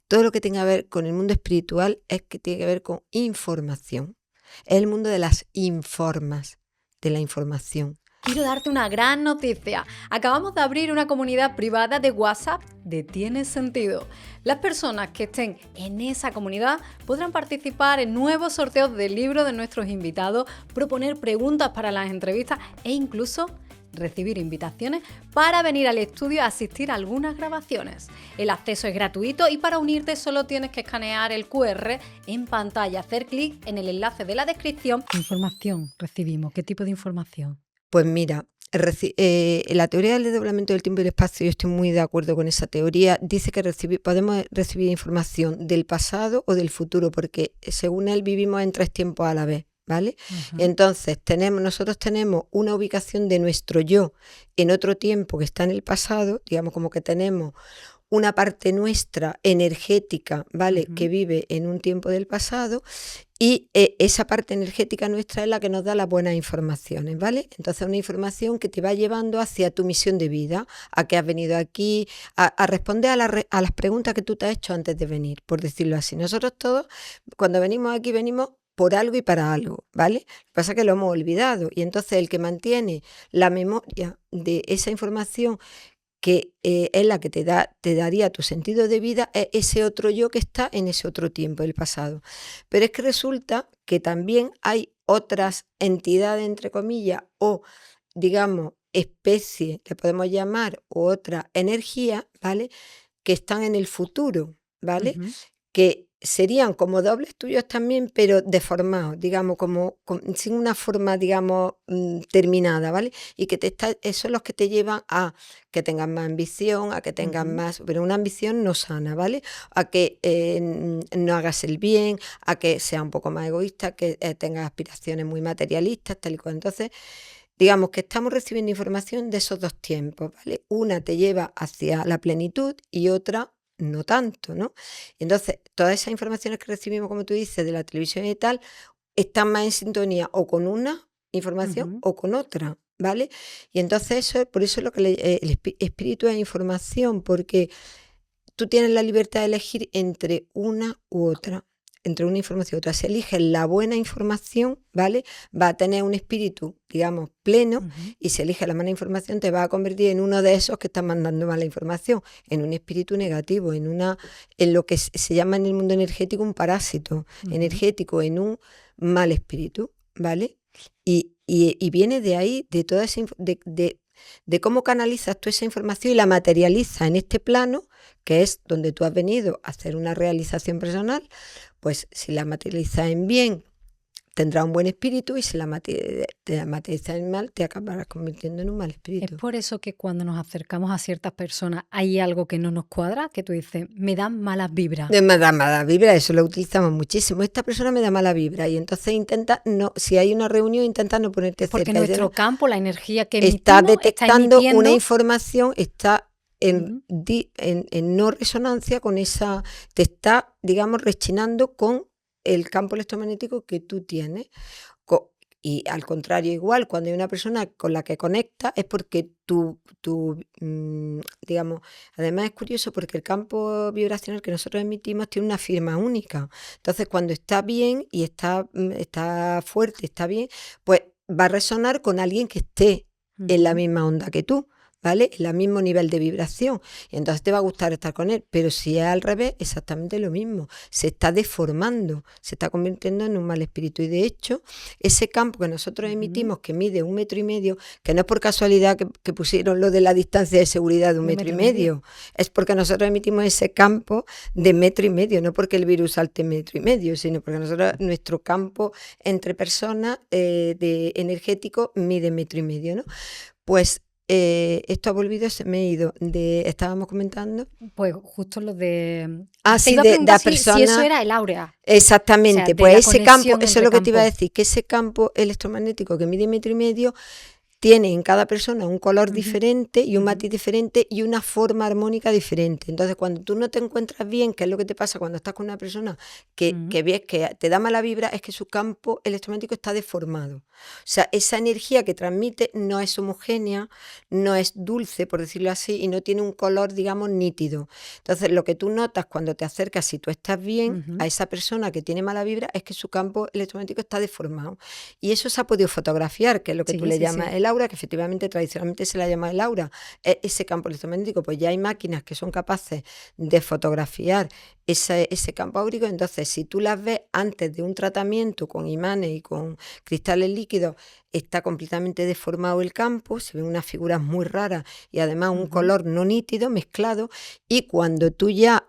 Todo lo que tenga que ver con el mundo espiritual es que tiene que ver con información. Es el mundo de las informas, de la información. Quiero darte una gran noticia. Acabamos de abrir una comunidad privada de WhatsApp de Tiene Sentido. Las personas que estén en esa comunidad podrán participar en nuevos sorteos de libros de nuestros invitados, proponer preguntas para las entrevistas e incluso recibir invitaciones para venir al estudio a asistir a algunas grabaciones. El acceso es gratuito y para unirte solo tienes que escanear el QR en pantalla, hacer clic en el enlace de la descripción. ¿Qué información recibimos? ¿Qué tipo de información? Pues mira, la teoría del desdoblamiento del tiempo y el espacio, yo estoy muy de acuerdo con esa teoría, dice que podemos recibir información del pasado o del futuro, porque según él vivimos en 3 tiempos a la vez, ¿vale? Entonces nosotros tenemos una ubicación de nuestro yo en otro tiempo que está en el pasado, digamos como que tenemos una parte nuestra energética, ¿vale? Que vive en un tiempo del pasado y esa parte energética nuestra es la que nos da las buenas informaciones, ¿vale? Entonces una información que te va llevando hacia tu misión de vida, a que has venido aquí, a responder a las preguntas que tú te has hecho antes de venir, por decirlo así. Nosotros todos, cuando venimos aquí, venimos por algo y para algo, ¿vale? Lo que pasa es que lo hemos olvidado y entonces el que mantiene la memoria de esa información que es la que te daría tu sentido de vida, es ese otro yo que está en ese otro tiempo, el pasado. Pero es que resulta que también hay otras entidades, entre comillas, o digamos, especies, le podemos llamar, u otra energía, ¿vale? Que están en el futuro, ¿vale? Que serían como dobles tuyos también, pero deformados, digamos, sin una forma, digamos, terminada, ¿vale? Y que son los que te llevan a que tengas más ambición, a que tengas más, pero una ambición no sana, ¿vale? A que no hagas el bien, a que seas un poco más egoísta, que tengas aspiraciones muy materialistas, tal y cual. Entonces, digamos que estamos recibiendo información de esos 2 tiempos, ¿vale? Una te lleva hacia la plenitud y otra no tanto, ¿no? Entonces, todas esas informaciones que recibimos, como tú dices, de la televisión y tal, están más en sintonía o con una información o con otra, ¿vale? Y entonces por eso es lo que el espíritu es información, porque tú tienes la libertad de elegir entre una u otra, entre una información y otra. Si eliges la buena información, ¿vale? Va a tener un espíritu, digamos, pleno, y si eliges la mala información te va a convertir en uno de esos que están mandando mala información, en un espíritu negativo, en lo que se llama en el mundo energético un parásito energético, en un mal espíritu, ¿vale? Y viene de ahí, de toda esa de cómo canalizas tú esa información y la materializas en este plano, que es donde tú has venido a hacer una realización personal. Pues si la materializas en bien, tendrá un buen espíritu, y si la materializas en mal, te acabarás convirtiendo en un mal espíritu. Es por eso que cuando nos acercamos a ciertas personas hay algo que no nos cuadra, que tú dices, me dan malas vibras. Me da mala vibra, eso lo utilizamos muchísimo. Esta persona me da mala vibra y entonces si hay una reunión, intenta no ponerte cerca. Porque nuestro campo, la energía que está detectando una información, está en no resonancia con esa, te está, digamos, rechinando con el campo electromagnético que tú tienes. Y al contrario, igual, cuando hay una persona con la que conecta es porque digamos, además es curioso porque el campo vibracional que nosotros emitimos tiene una firma única. Entonces, cuando está bien y está fuerte, está bien, pues va a resonar con alguien que esté en la misma onda que tú, ¿vale? En el mismo nivel de vibración. Y entonces te va a gustar estar con él. Pero si es al revés, exactamente lo mismo. Se está deformando, se está convirtiendo en un mal espíritu. Y de hecho, ese campo que nosotros emitimos, que mide 1,5 metros, que no es por casualidad que pusieron lo de la distancia de seguridad de 1,5 metros, es porque nosotros emitimos ese campo de 1,5 metros, no porque el virus salte 1,5 metros, sino porque nuestro campo entre personas de energético mide 1,5 metros, ¿no? Pues esto ha volvido, se me ha ido estábamos comentando. Pues justo lo de... sí, de la persona. Si eso era el áurea. Exactamente, o sea, pues ese campo, eso es lo que te iba a decir, que ese campo electromagnético que mide 1,5 metros tiene en cada persona un color diferente y un matiz diferente y una forma armónica diferente. Entonces, cuando tú no te encuentras bien, que es lo que te pasa cuando estás con una persona que ves que te da mala vibra, es que su campo electromagnético está deformado. O sea, esa energía que transmite no es homogénea, no es dulce, por decirlo así, y no tiene un color, digamos, nítido. Entonces, lo que tú notas cuando te acercas, si tú estás bien, a esa persona que tiene mala vibra, es que su campo electromagnético está deformado. Y eso se ha podido fotografiar, que es lo que tú le llamas el aura, que efectivamente tradicionalmente se la llama el aura, ese campo electromagnético. Pues ya hay máquinas que son capaces de fotografiar ese campo áurico. Entonces, si tú las ves antes de un tratamiento con imanes y con cristales líquidos, está completamente deformado el campo, se ven unas figuras muy raras y además un color no nítido mezclado, y cuando tú ya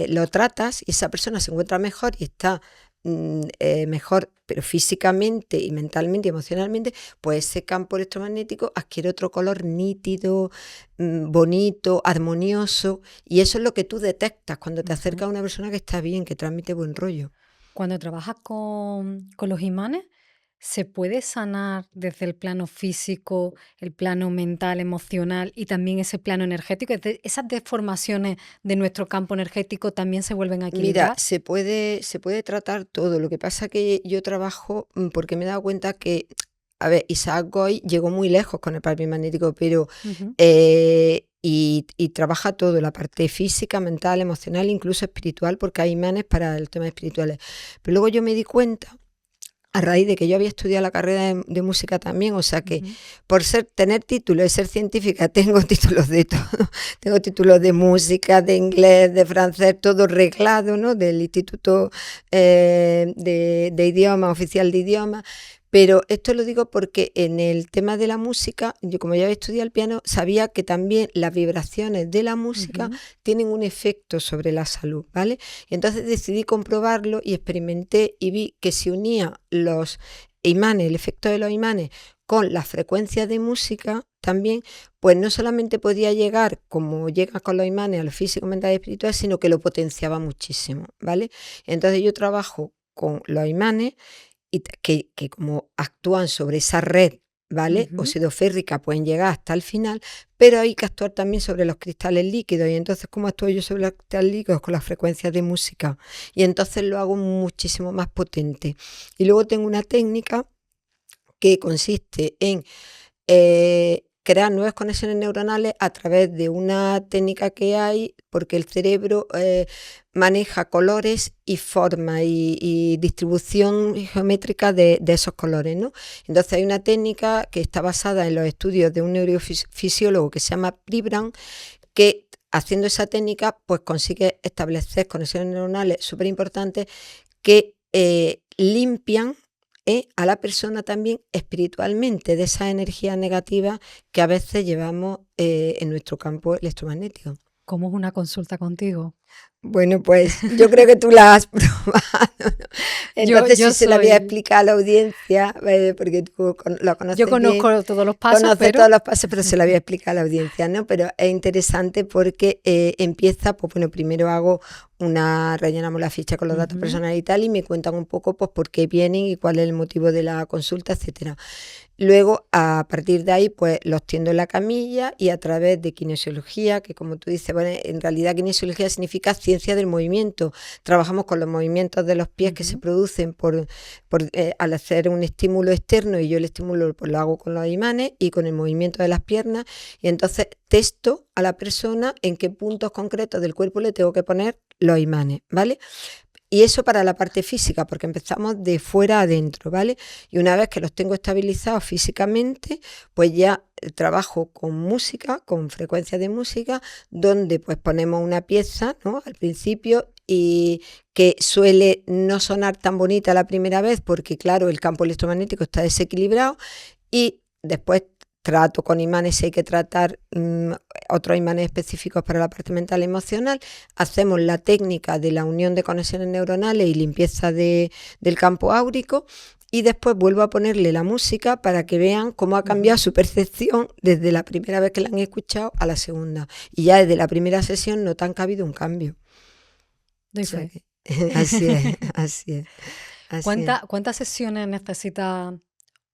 lo tratas y esa persona se encuentra mejor y está mejor, pero físicamente y mentalmente y emocionalmente, pues ese campo electromagnético adquiere otro color nítido, bonito, armonioso, y eso es lo que tú detectas cuando te acercas a una persona que está bien, que transmite buen rollo. Cuando trabajas con los imanes, ¿se puede sanar desde el plano físico, el plano mental, emocional y también ese plano energético? ¿Esas deformaciones de nuestro campo energético también se vuelven a equilibrar? Mira, se puede tratar todo. Lo que pasa que yo trabajo porque me he dado cuenta que, a ver, Isaac Goy llegó muy lejos con el papel magnético, pero y trabaja todo, la parte física, mental, emocional, incluso espiritual, porque hay imanes para los temas espirituales. Pero luego yo me di cuenta, a raíz de que yo había estudiado la carrera de música también, o sea que por tener títulos de ser científica, tengo títulos de todo. Tengo títulos de música, de inglés, de francés, todo reglado, ¿no? Del Instituto de Idioma, Oficial de Idioma. Pero esto lo digo porque en el tema de la música, yo como ya había estudiado el piano, sabía que también las vibraciones de la música tienen un efecto sobre la salud, ¿vale? Y entonces decidí comprobarlo y experimenté y vi que si unía los imanes, el efecto de los imanes, con las frecuencias de música también, pues no solamente podía llegar, como llega con los imanes, a lo físico, mental y espiritual, sino que lo potenciaba muchísimo, ¿vale? Entonces yo trabajo con los imanes y que como actúan sobre esa red, ¿vale? Oxidoférrica, pueden llegar hasta el final, pero hay que actuar también sobre los cristales líquidos. Y entonces, ¿cómo actúo yo sobre los cristales líquidos? Con las frecuencias de música. Y entonces lo hago muchísimo más potente. Y luego tengo una técnica que consiste en crear nuevas conexiones neuronales a través de una técnica que hay, porque el cerebro maneja colores y forma y distribución geométrica de esos colores, ¿no? Entonces hay una técnica que está basada en los estudios de un neurofisiólogo que se llama Pribram, que haciendo esa técnica pues consigue establecer conexiones neuronales súper importantes que limpian a la persona también espiritualmente de esa energía negativa que a veces llevamos en nuestro campo electromagnético. ¿Cómo es una consulta contigo? Bueno, pues yo creo que tú la has probado, ¿no? Entonces se la voy a explicar a la audiencia, porque tú lo conoces bien. Yo conozco todos los pasos, todos los pasos, pero se la voy a explicar a la audiencia, ¿no? Pero es interesante porque empieza, pues bueno, primero rellenamos la ficha con los datos personales y tal, y me cuentan un poco pues por qué vienen y cuál es el motivo de la consulta, etcétera. Luego, a partir de ahí, pues los tiendo en la camilla y a través de kinesiología, que como tú dices, bueno, en realidad kinesiología significa ciencia del movimiento. Trabajamos con los movimientos de los pies que se producen al hacer un estímulo externo, y yo el estímulo pues lo hago con los imanes y con el movimiento de las piernas, y entonces testo a la persona en qué puntos concretos del cuerpo le tengo que poner los imanes, ¿vale? Y eso para la parte física, porque empezamos de fuera a adentro, ¿vale? Y una vez que los tengo estabilizados físicamente, pues ya trabajo con música, con frecuencias de música, donde pues ponemos una pieza, ¿no?, al principio, y que suele no sonar tan bonita la primera vez, porque claro, el campo electromagnético está desequilibrado, y después trato con imanes si hay que tratar otros imanes específicos para la parte mental y emocional. Hacemos la técnica de la unión de conexiones neuronales y limpieza del campo áurico, y después vuelvo a ponerle la música para que vean cómo ha cambiado su percepción desde la primera vez que la han escuchado a la segunda. Y ya desde la primera sesión notan que ha habido un cambio. Doy fe. Así es, así es. ¿Cuántas sesiones necesita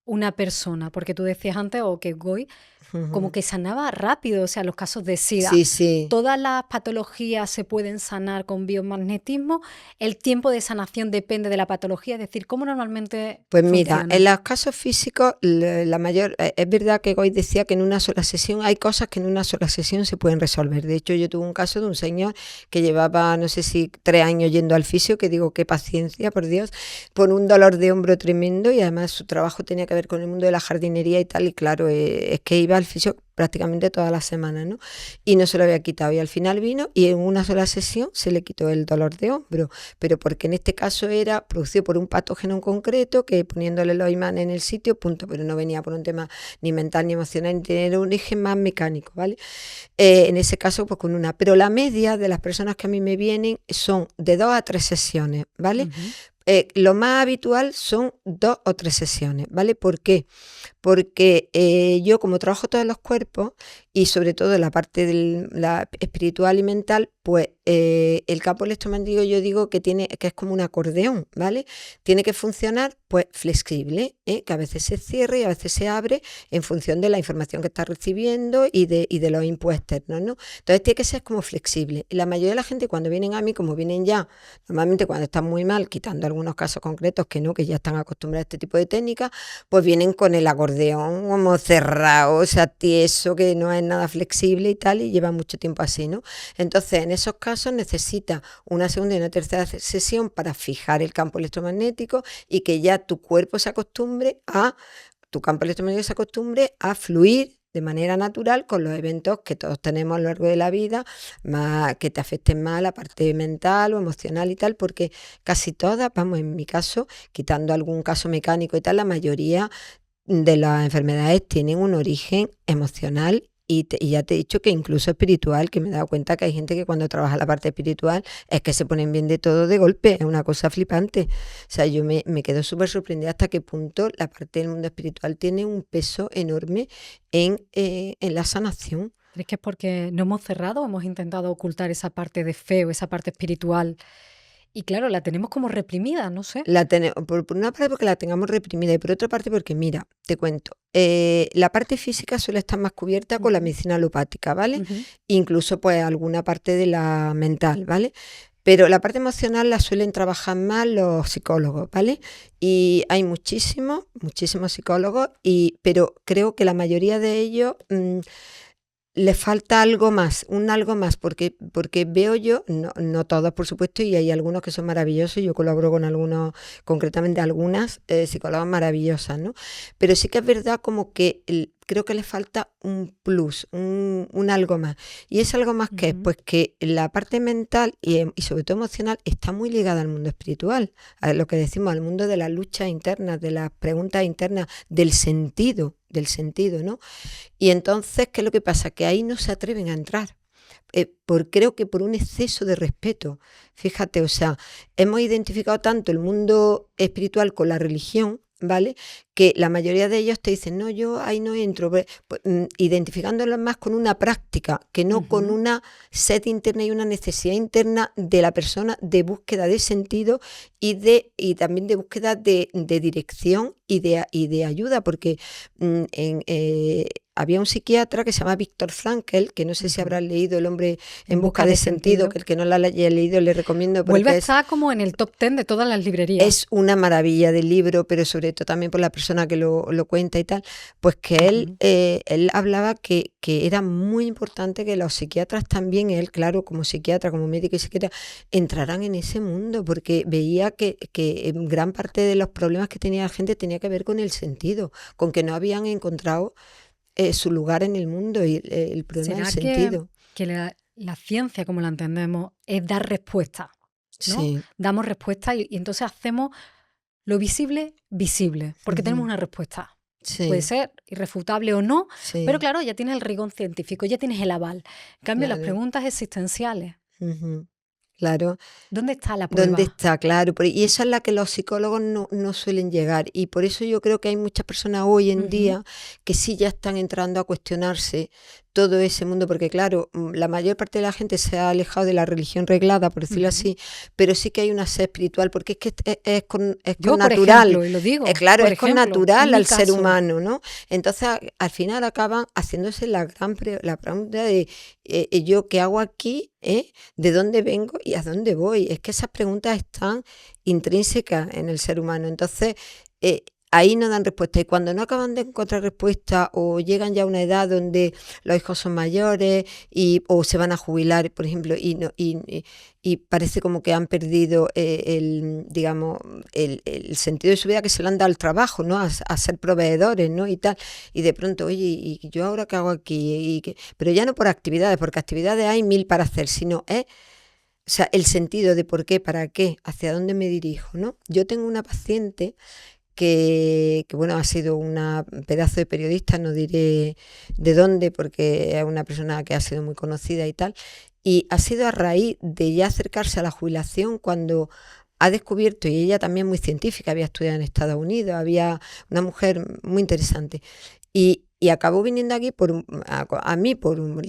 una persona? Porque tú decías antes, o que Goy, como que sanaba rápido, o sea, los casos de SIDA. Sí. Todas las patologías se pueden sanar con biomagnetismo. El tiempo de sanación depende de la patología, es decir, ¿cómo normalmente Pues mira, funciona? en los casos físicos, la mayor, es verdad que Goy decía que en una sola sesión hay cosas que en una sola sesión se pueden resolver. De hecho, yo tuve un caso de un señor que llevaba, no sé si 3 años yendo al fisio, que digo, qué paciencia, por Dios, por un dolor de hombro tremendo, y además su trabajo tenía que ver con el mundo de la jardinería y tal, y claro, es que iba al fisio prácticamente todas las semanas, ¿no? Y no se lo había quitado, y al final vino y en una sola sesión se le quitó el dolor de hombro, pero porque en este caso era producido por un patógeno en concreto, que poniéndole los imanes en el sitio, punto, pero no venía por un tema ni mental ni emocional, ni tener un origen más mecánico, ¿vale? En ese caso, pues con una, pero la media de las personas que a mí me vienen son de 2 a 3 sesiones, ¿vale? Lo más habitual son 2 o 3 sesiones, ¿vale? ¿Por qué? Porque yo, como trabajo todos los cuerpos y sobre todo la parte la espiritual y mental, pues el campo electromagnético yo digo que es como un acordeón, ¿vale? Tiene que funcionar pues flexible, que a veces se cierre y a veces se abre en función de la información que está recibiendo y de los inputs externos, ¿no? Entonces tiene que ser como flexible. Y la mayoría de la gente, cuando vienen a mí, como vienen ya, normalmente cuando están muy mal, quitando algunos casos concretos que no, que ya están acostumbrados a este tipo de técnicas, pues vienen con el acordeón como cerrado, o sea, tieso, que no es nada flexible y tal, y lleva mucho tiempo así, ¿no? Entonces, en esos casos necesita una segunda y una tercera sesión para fijar el campo electromagnético y que ya tu cuerpo se acostumbre tu campo electromagnético se acostumbre a fluir de manera natural con los eventos que todos tenemos a lo largo de la vida, más que te afecten más la parte mental o emocional y tal, porque casi todas, vamos, en mi caso, quitando algún caso mecánico y tal, la mayoría de las enfermedades tienen un origen emocional y ya te he dicho que incluso espiritual, que me he dado cuenta que hay gente que cuando trabaja la parte espiritual es que se ponen bien de todo de golpe, es una cosa flipante. O sea, yo me quedo súper sorprendida hasta qué punto la parte del mundo espiritual tiene un peso enorme en la sanación. ¿Crees que es porque no hemos cerrado, hemos intentado ocultar esa parte de fe o esa parte espiritual? Y claro, la tenemos como reprimida, no sé. Por una parte porque la tengamos reprimida, y por otra parte porque, mira, te cuento, la parte física suele estar más cubierta con la medicina alopática, ¿vale? Incluso pues alguna parte de la mental, ¿vale? Pero la parte emocional la suelen trabajar más los psicólogos, ¿vale? Y hay muchísimos psicólogos, pero creo que la mayoría de ellos le falta algo más, porque veo yo, no todos por supuesto, y hay algunos que son maravillosos, yo colaboro con algunos, concretamente algunas psicólogas maravillosas, ¿no? Pero sí que es verdad como que creo que le falta un plus, un algo más. Y es algo más que es, pues que la parte mental y sobre todo emocional está muy ligada al mundo espiritual, a lo que decimos, al mundo de las luchas internas, de las preguntas internas, del sentido, ¿no? Y entonces, ¿qué es lo que pasa? Que ahí no se atreven a entrar. Creo que por un exceso de respeto. Fíjate, o sea, hemos identificado tanto el mundo espiritual con la religión, ¿vale? que la mayoría de ellos te dicen, no, yo ahí no entro, identificándolos más con una práctica, que no con una sed interna y una necesidad interna de la persona de búsqueda de sentido y también de búsqueda de dirección y de ayuda, porque había un psiquiatra que se llama Viktor Frankl, que no sé si habrás leído El hombre en busca de sentido, que el que no la haya leído le recomiendo. Vuelve a estar como en el top 10 de todas las librerías. Es una maravilla de libro, pero sobre todo también por la persona que lo cuenta y tal, pues que él hablaba que era muy importante que los psiquiatras también, él claro, como psiquiatra, como médico y psiquiatra, entraran en ese mundo, porque veía que en gran parte de los problemas que tenía la gente tenía que ver con el sentido, con que no habían encontrado su lugar en el mundo y el problema del sentido. Que la ciencia, como la entendemos, es dar respuesta, ¿no? Sí. Damos respuesta y entonces hacemos lo visible visible, porque tenemos una respuesta. Sí. Puede ser irrefutable o no, Sí. pero claro, ya tienes el rigor científico, ya tienes el aval. En cambio, Claro. las preguntas existenciales, Claro. ¿dónde está la prueba? ¿Dónde está? Claro. Y esa es la que los psicólogos no suelen llegar. Y por eso yo creo que hay muchas personas hoy en día que sí ya están entrando a cuestionarse todo ese mundo, porque claro, la mayor parte de la gente se ha alejado de la religión reglada, por decirlo así, pero sí que hay una sed espiritual, porque es que es con Yo, natural. por ejemplo, y lo digo, claro, por es con ejemplo, natural en mi al ser caso. humano, ¿no? Entonces, al final acaban haciéndose la pregunta de ¿yo qué hago aquí? ¿De dónde vengo y a dónde voy? Es que esas preguntas están intrínsecas en el ser humano. Entonces, ahí no dan respuesta. Y cuando no acaban de encontrar respuesta o llegan ya a una edad donde los hijos son mayores o se van a jubilar, por ejemplo, y parece como que han perdido el sentido de su vida, que se lo han dado al trabajo, ¿no? A ser proveedores, ¿no? Y tal. Y de pronto, oye, ¿y yo ahora qué hago aquí? Pero ya no por actividades, porque actividades hay 1000 para hacer, sino o sea, el sentido de por qué, para qué, hacia dónde me dirijo, ¿no? Yo tengo una paciente que bueno, ha sido una pedazo de periodista, no diré de dónde, porque es una persona que ha sido muy conocida y tal, y ha sido a raíz de ya acercarse a la jubilación cuando ha descubierto, y ella también muy científica, había estudiado en Estados Unidos, había una mujer muy interesante, y acabó viniendo aquí a mí,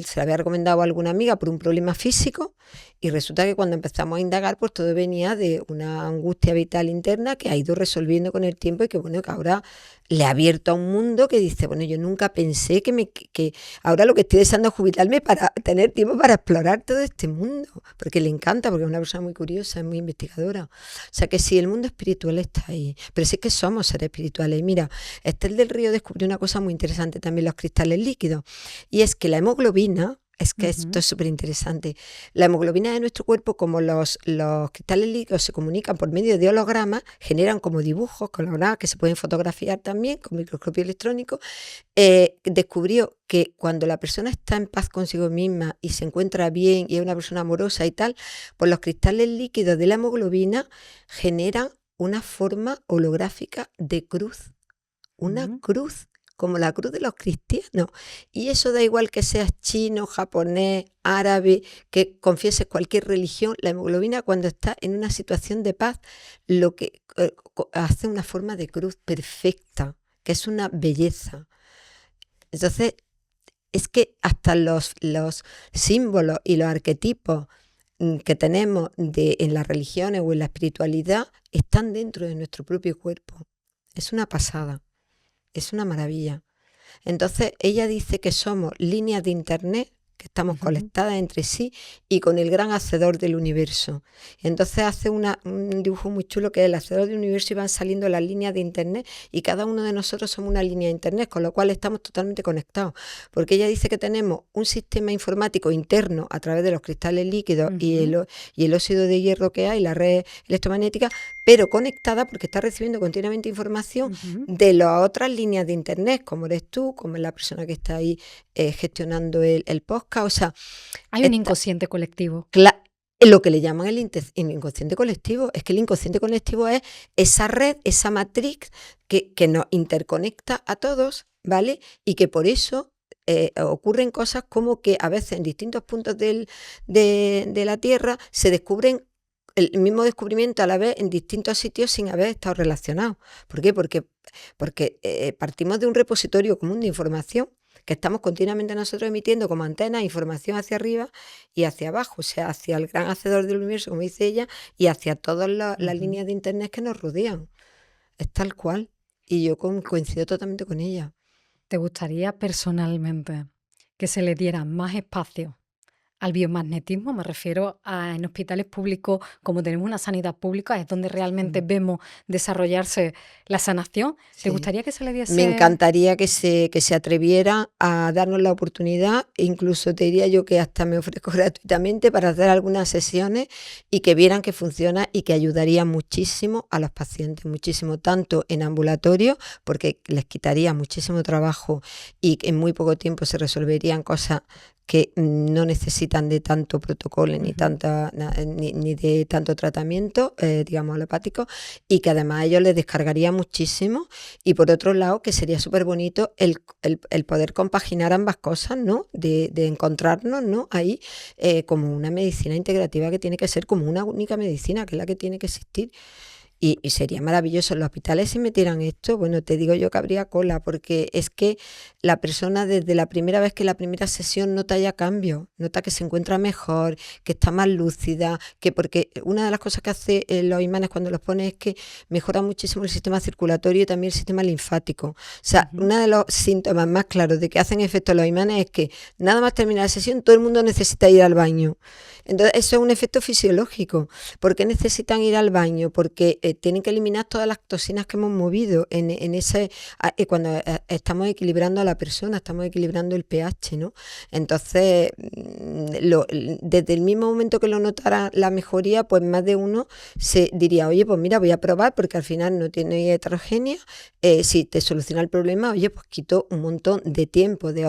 se le había recomendado a alguna amiga por un problema físico, y resulta que cuando empezamos a indagar, pues todo venía de una angustia vital interna que ha ido resolviendo con el tiempo y que bueno, que ahora le ha abierto a un mundo que dice, bueno, yo nunca pensé que ahora lo que estoy deseando es jubilarme para tener tiempo para explorar todo este mundo, porque le encanta, porque es una persona muy curiosa, es muy investigadora. O sea que sí, el mundo espiritual está ahí, pero sí que somos seres espirituales. Y mira, Esther del Río descubrió una cosa muy interesante también, los cristales líquidos, y es que la hemoglobina, es que esto es súper interesante. La hemoglobina de nuestro cuerpo, como los cristales líquidos se comunican por medio de hologramas, generan como dibujos con hologramas que se pueden fotografiar también con microscopio electrónico. Descubrió que cuando la persona está en paz consigo misma y se encuentra bien y es una persona amorosa y tal, pues los cristales líquidos de la hemoglobina generan una forma holográfica de cruz. Una cruz, como la cruz de los cristianos. Y eso da igual que seas chino, japonés, árabe, que confieses cualquier religión, la hemoglobina cuando está en una situación de paz, lo que hace una forma de cruz perfecta, que es una belleza. Entonces, es que hasta los símbolos y los arquetipos que tenemos en las religiones o en la espiritualidad están dentro de nuestro propio cuerpo. Es una pasada. Es una maravilla. Entonces, ella dice que somos líneas de internet que estamos conectadas entre sí y con el gran hacedor del universo. Entonces hace un dibujo muy chulo que es el hacedor del universo y van saliendo las líneas de internet y cada uno de nosotros somos una línea de internet, con lo cual estamos totalmente conectados. Porque ella dice que tenemos un sistema informático interno a través de los cristales líquidos y el óxido de hierro que hay, la red electromagnética, pero conectada porque está recibiendo continuamente información de las otras líneas de internet, como eres tú, como es la persona que está ahí gestionando el podcast. O sea, hay un inconsciente colectivo. Lo que le llaman el inconsciente colectivo es que el inconsciente colectivo es esa red, esa matriz que nos interconecta a todos, ¿vale? Y que por eso ocurren cosas como que a veces en distintos puntos de la Tierra se descubren el mismo descubrimiento a la vez en distintos sitios sin haber estado relacionados. ¿Por qué? Porque partimos de un repositorio común de información que estamos continuamente nosotros emitiendo como antena información hacia arriba y hacia abajo, o sea, hacia el gran hacedor del universo, como dice ella, y hacia todas las líneas de internet que nos rodean. Es tal cual. Y yo coincido totalmente con ella. ¿Te gustaría personalmente que se le diera más espacio al biomagnetismo? Me refiero a en hospitales públicos, como tenemos una sanidad pública, es donde realmente vemos desarrollarse la sanación. ¿Te Sí. gustaría que se le diese? Me encantaría que se atreviera a darnos la oportunidad, incluso te diría yo que hasta me ofrezco gratuitamente para hacer algunas sesiones y que vieran que funciona y que ayudaría muchísimo a los pacientes, muchísimo, tanto en ambulatorio, porque les quitaría muchísimo trabajo y en muy poco tiempo se resolverían cosas que no necesitan de tanto protocolo ni de tanto tratamiento, digamos, alopático, y que además a ellos les descargaría muchísimo. Y por otro lado, que sería súper bonito el poder compaginar ambas cosas, ¿no? De encontrarnos, ¿no? Ahí como una medicina integrativa que tiene que ser como una única medicina, que es la que tiene que existir. Y sería maravilloso. En los hospitales si metieran esto, bueno, te digo yo que habría cola, porque es que la persona desde la primera vez que la primera sesión nota ya cambio, nota que se encuentra mejor, que está más lúcida, que porque una de las cosas que hace los imanes cuando los pone es que mejora muchísimo el sistema circulatorio y también el sistema linfático. O sea, uno de los síntomas más claros de que hacen efecto los imanes es que nada más terminar la sesión todo el mundo necesita ir al baño. Entonces eso es un efecto fisiológico. ¿Por qué necesitan ir al baño? Porque tienen que eliminar todas las toxinas que hemos movido en ese cuando estamos equilibrando a la persona, estamos equilibrando el pH, ¿no? Entonces, desde el mismo momento que lo notara la mejoría, pues más de uno se diría, oye, pues mira, voy a probar porque al final no tiene heterogénea. Si te soluciona el problema, oye, pues quito un montón de tiempo de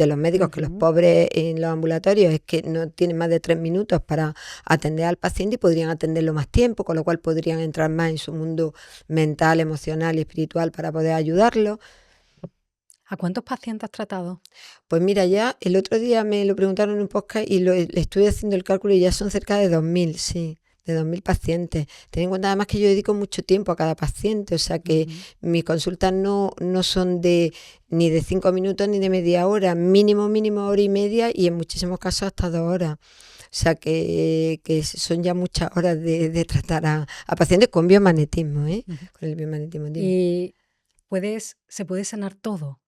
los médicos, que los pobres en los ambulatorios es que no tienen más de 3 minutos para atender al paciente y podrían atenderlo más tiempo, con lo cual podrían entrar más en su mundo mental, emocional y espiritual para poder ayudarlo. ¿A cuántos pacientes has tratado? Pues mira, ya el otro día me lo preguntaron en un podcast y le estuve haciendo el cálculo y ya son cerca de 2.000, sí, de 2.000 pacientes. Ten en cuenta además que yo dedico mucho tiempo a cada paciente, o sea que mis consultas no son ni de 5 minutos ni de media hora, mínimo hora y media y en muchísimos casos hasta 2 horas. O sea que son ya muchas horas de tratar a pacientes con biomagnetismo, con el biomagnetismo. ¿Y se puede sanar todo?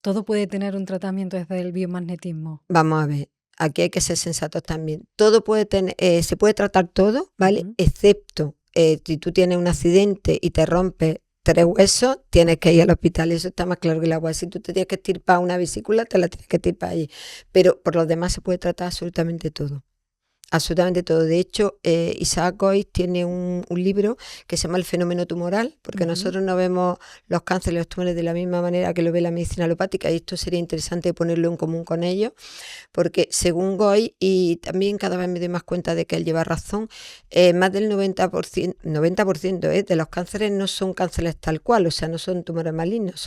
¿Todo puede tener un tratamiento desde el biomagnetismo? Vamos a ver, aquí hay que ser sensatos también. Todo puede tener, se puede tratar todo, ¿vale? Excepto si tú tienes un accidente y te rompes 3 huesos, tienes que ir al hospital, eso está más claro que el agua. Si tú te tienes que estirpar una vesícula, te la tienes que estirpar allí. Pero por lo demás se puede tratar absolutamente todo. Absolutamente todo. De hecho, Isaac Gois tiene un libro que se llama El fenómeno tumoral, porque nosotros no vemos los cánceres y los tumores de la misma manera que lo ve la medicina alopática, y esto sería interesante ponerlo en común con ellos, porque según Gois, y también cada vez me doy más cuenta de que él lleva razón, más del 90% de los cánceres no son cánceres tal cual, o sea, no son tumores malignos,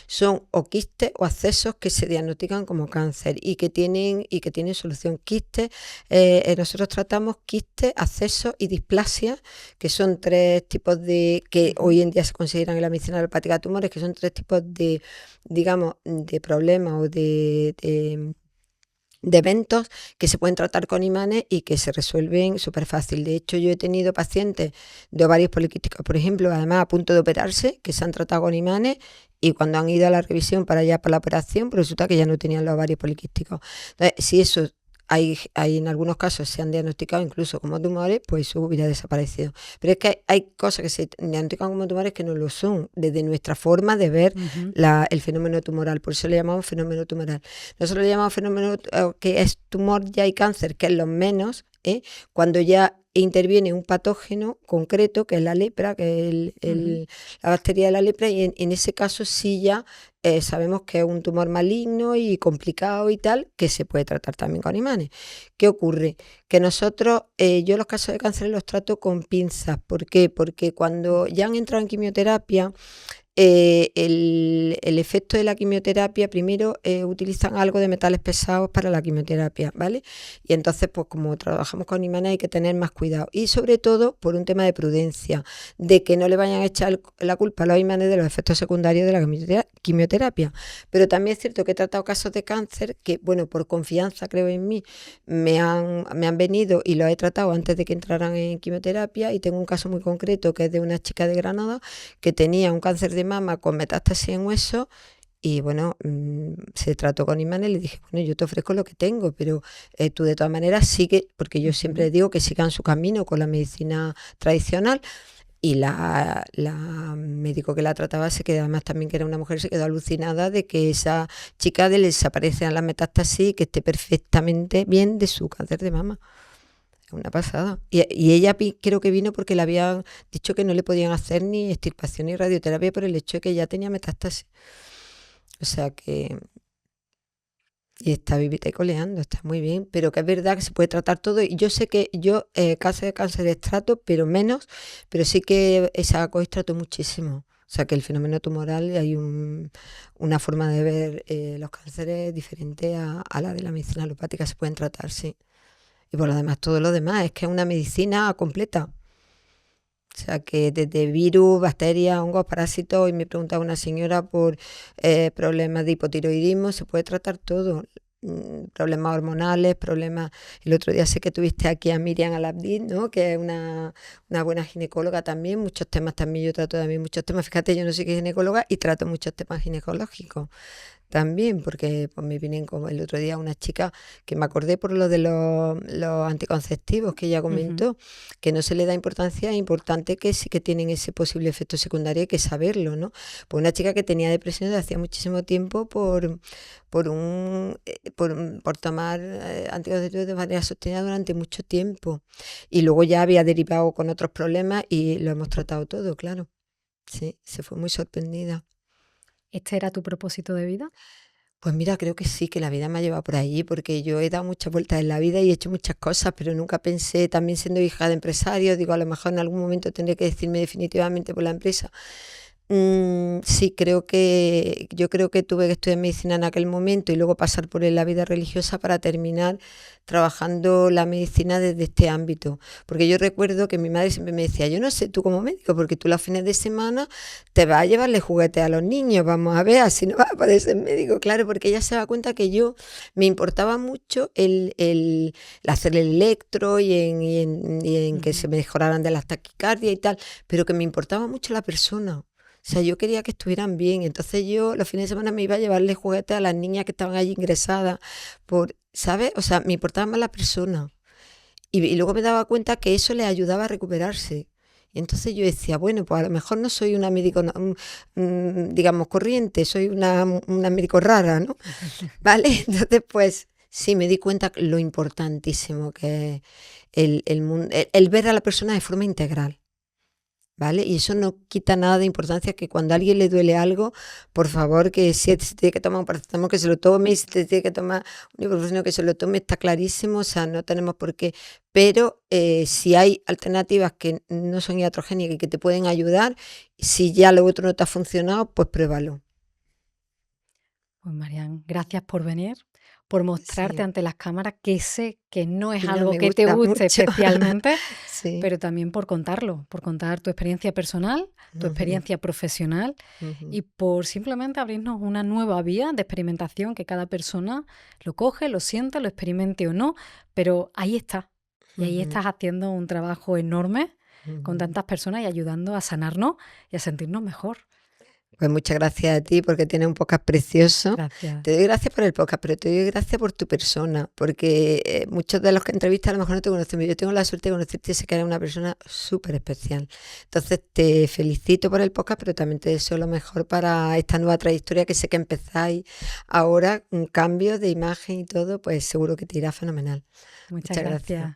son o quistes o accesos que se diagnostican como cáncer y que tienen solución. Quistes, nosotros tratamos quistes, accesos y displasia, que son 3 tipos que hoy en día se consideran en la medicina alopática tumores, que son 3 tipos de, digamos, de problemas o de eventos que se pueden tratar con imanes y que se resuelven súper fácil. De hecho, yo he tenido pacientes de ovarios poliquísticos, por ejemplo, además a punto de operarse, que se han tratado con imanes y cuando han ido a la revisión para la operación, pues resulta que ya no tenían los ovarios poliquísticos. Entonces, si eso hay en algunos casos se han diagnosticado incluso como tumores, pues eso hubiera desaparecido. Pero es que hay cosas que se diagnostican como tumores que no lo son, desde nuestra forma de ver el fenómeno tumoral. Por eso le llamamos fenómeno tumoral. Nosotros le llamamos fenómeno que es tumor ya y cáncer, que es lo menos, cuando ya interviene un patógeno concreto, que es la lepra, que es la bacteria de la lepra, y en ese caso sí ya sabemos que es un tumor maligno y complicado y tal, que se puede tratar también con imanes. ¿Qué ocurre? Que nosotros, yo los casos de cáncer los trato con pinzas. ¿Por qué? Porque cuando ya han entrado en quimioterapia, el efecto de la quimioterapia, primero utilizan algo de metales pesados para la quimioterapia, ¿vale? Y entonces, pues como trabajamos con imanes hay que tener más cuidado. Y sobre todo por un tema de prudencia, de que no le vayan a echar la culpa a los imanes de los efectos secundarios de la quimioterapia. Pero también es cierto que he tratado casos de cáncer que, bueno, por confianza creo en mí, me han venido y los he tratado antes de que entraran en quimioterapia, y tengo un caso muy concreto que es de una chica de Granada que tenía un cáncer de mama con metástasis en hueso. Y bueno, se trató con imanes y le dije, bueno, yo te ofrezco lo que tengo, pero tú de todas maneras sigue, porque yo siempre digo que sigan su camino con la medicina tradicional. Y la médico que la trataba se quedó, además también que era una mujer, se quedó alucinada de que esa chica le desaparecieran las metástasis y que esté perfectamente bien de su cáncer de mama. Es una pasada. Y ella creo que vino porque le habían dicho que no le podían hacer ni extirpación ni radioterapia por el hecho de que ya tenía metástasis. O sea que... Y está vivita y coleando, está muy bien, pero que es verdad que se puede tratar todo. Y yo sé que yo casos de cáncer trato, pero menos, pero sí que esa COIS trato muchísimo. O sea que el fenómeno tumoral, hay una forma de ver los cánceres diferente a la de la medicina alopática, se pueden tratar, sí. Y por lo demás, todo lo demás, es que es una medicina completa. O sea que desde virus, bacterias, hongos, parásitos, y me preguntaba una señora por problemas de hipotiroidismo, se puede tratar todo, problemas hormonales, problemas... El otro día sé que tuviste aquí a Miriam Alabdin, ¿no? Que es una buena ginecóloga también, muchos temas también, yo trato también muchos temas, fíjate, yo no soy ginecóloga y trato muchos temas ginecológicos. También, porque pues, me vienen como el otro día una chica que me acordé por lo de los anticonceptivos que ella comentó, que no se le da importancia, es importante que sí que tienen ese posible efecto secundario, hay que saberlo, ¿no? Pues una chica que tenía depresión desde hacía muchísimo tiempo por tomar anticonceptivos de manera sostenida durante mucho tiempo, y luego ya había derivado con otros problemas y lo hemos tratado todo, claro. Sí, se fue muy sorprendida. ¿Este era tu propósito de vida? Pues mira, creo que sí, que la vida me ha llevado por allí, porque yo he dado muchas vueltas en la vida y he hecho muchas cosas, pero nunca pensé, también siendo hija de empresarios, digo, a lo mejor en algún momento tendré que decirme definitivamente por la empresa. Sí, yo creo que tuve que estudiar medicina en aquel momento y luego pasar por la vida religiosa para terminar trabajando la medicina desde este ámbito. Porque yo recuerdo que mi madre siempre me decía, yo no sé tú como médico, porque tú los fines de semana te vas a llevarle juguetes a los niños, vamos a ver, así no vas a poder ser médico. Claro, porque ella se da cuenta que yo me importaba mucho el hacer el electro y en que se mejoraran de las taquicardias y tal, pero que me importaba mucho la persona. O sea, yo quería que estuvieran bien, entonces yo los fines de semana me iba a llevarle juguetes a las niñas que estaban allí ingresadas, ¿sabes? O sea, me importaba más la persona. Y luego me daba cuenta que eso les ayudaba a recuperarse. Y entonces yo decía, bueno, pues a lo mejor no soy una médico, digamos, corriente, soy una médico rara, ¿no? ¿Vale? Entonces, pues sí, me di cuenta lo importantísimo que es el ver a la persona de forma integral. ¿Vale? Y eso no quita nada de importancia, que cuando a alguien le duele algo, por favor, que si se tiene que tomar un paracetamol, que se lo tome, y si se tiene que tomar un ibuprofeno, que se lo tome, está clarísimo, o sea, no tenemos por qué. Pero si hay alternativas que no son iatrogénicas y que te pueden ayudar, si ya lo otro no te ha funcionado, pues pruébalo. Pues Marian, gracias por venir, por mostrarte ante las cámaras, que sé que no es algo que te guste especialmente, sí. Pero también por contarlo, por contar tu experiencia personal, tu experiencia profesional y por simplemente abrirnos una nueva vía de experimentación, que cada persona lo coge, lo siente, lo experimente o no, pero ahí está. Y ahí estás haciendo un trabajo enorme con tantas personas y ayudando a sanarnos y a sentirnos mejor. Pues muchas gracias a ti, porque tienes un podcast precioso. Gracias. Te doy gracias por el podcast, pero te doy gracias por tu persona, porque muchos de los que entrevistas a lo mejor no te conocen, pero yo tengo la suerte de conocerte y sé que eres una persona súper especial. Entonces te felicito por el podcast, pero también te deseo lo mejor para esta nueva trayectoria, que sé que empezáis ahora, un cambio de imagen y todo, pues seguro que te irá fenomenal. Muchas gracias.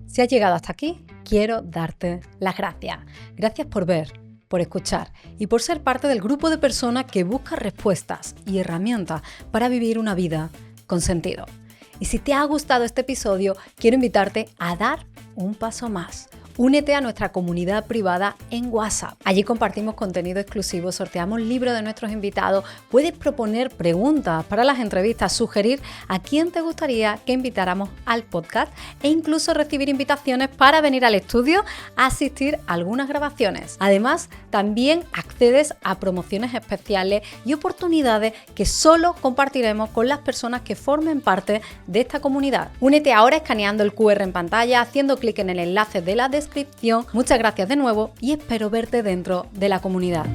Si has llegado hasta aquí, quiero darte las gracias. Gracias por ver, por escuchar y por ser parte del grupo de personas que busca respuestas y herramientas para vivir una vida con sentido. Y si te ha gustado este episodio, quiero invitarte a dar un paso más, Únete a nuestra comunidad privada en WhatsApp. Allí compartimos contenido exclusivo, sorteamos libros de nuestros invitados, puedes proponer preguntas para las entrevistas, sugerir a quién te gustaría que invitáramos al podcast e incluso recibir invitaciones para venir al estudio a asistir a algunas grabaciones. Además, también accedes a promociones especiales y oportunidades que solo compartiremos con las personas que formen parte de esta comunidad. Únete ahora escaneando el QR en pantalla, haciendo clic en el enlace de la descripción. Muchas gracias de nuevo y espero verte dentro de la comunidad.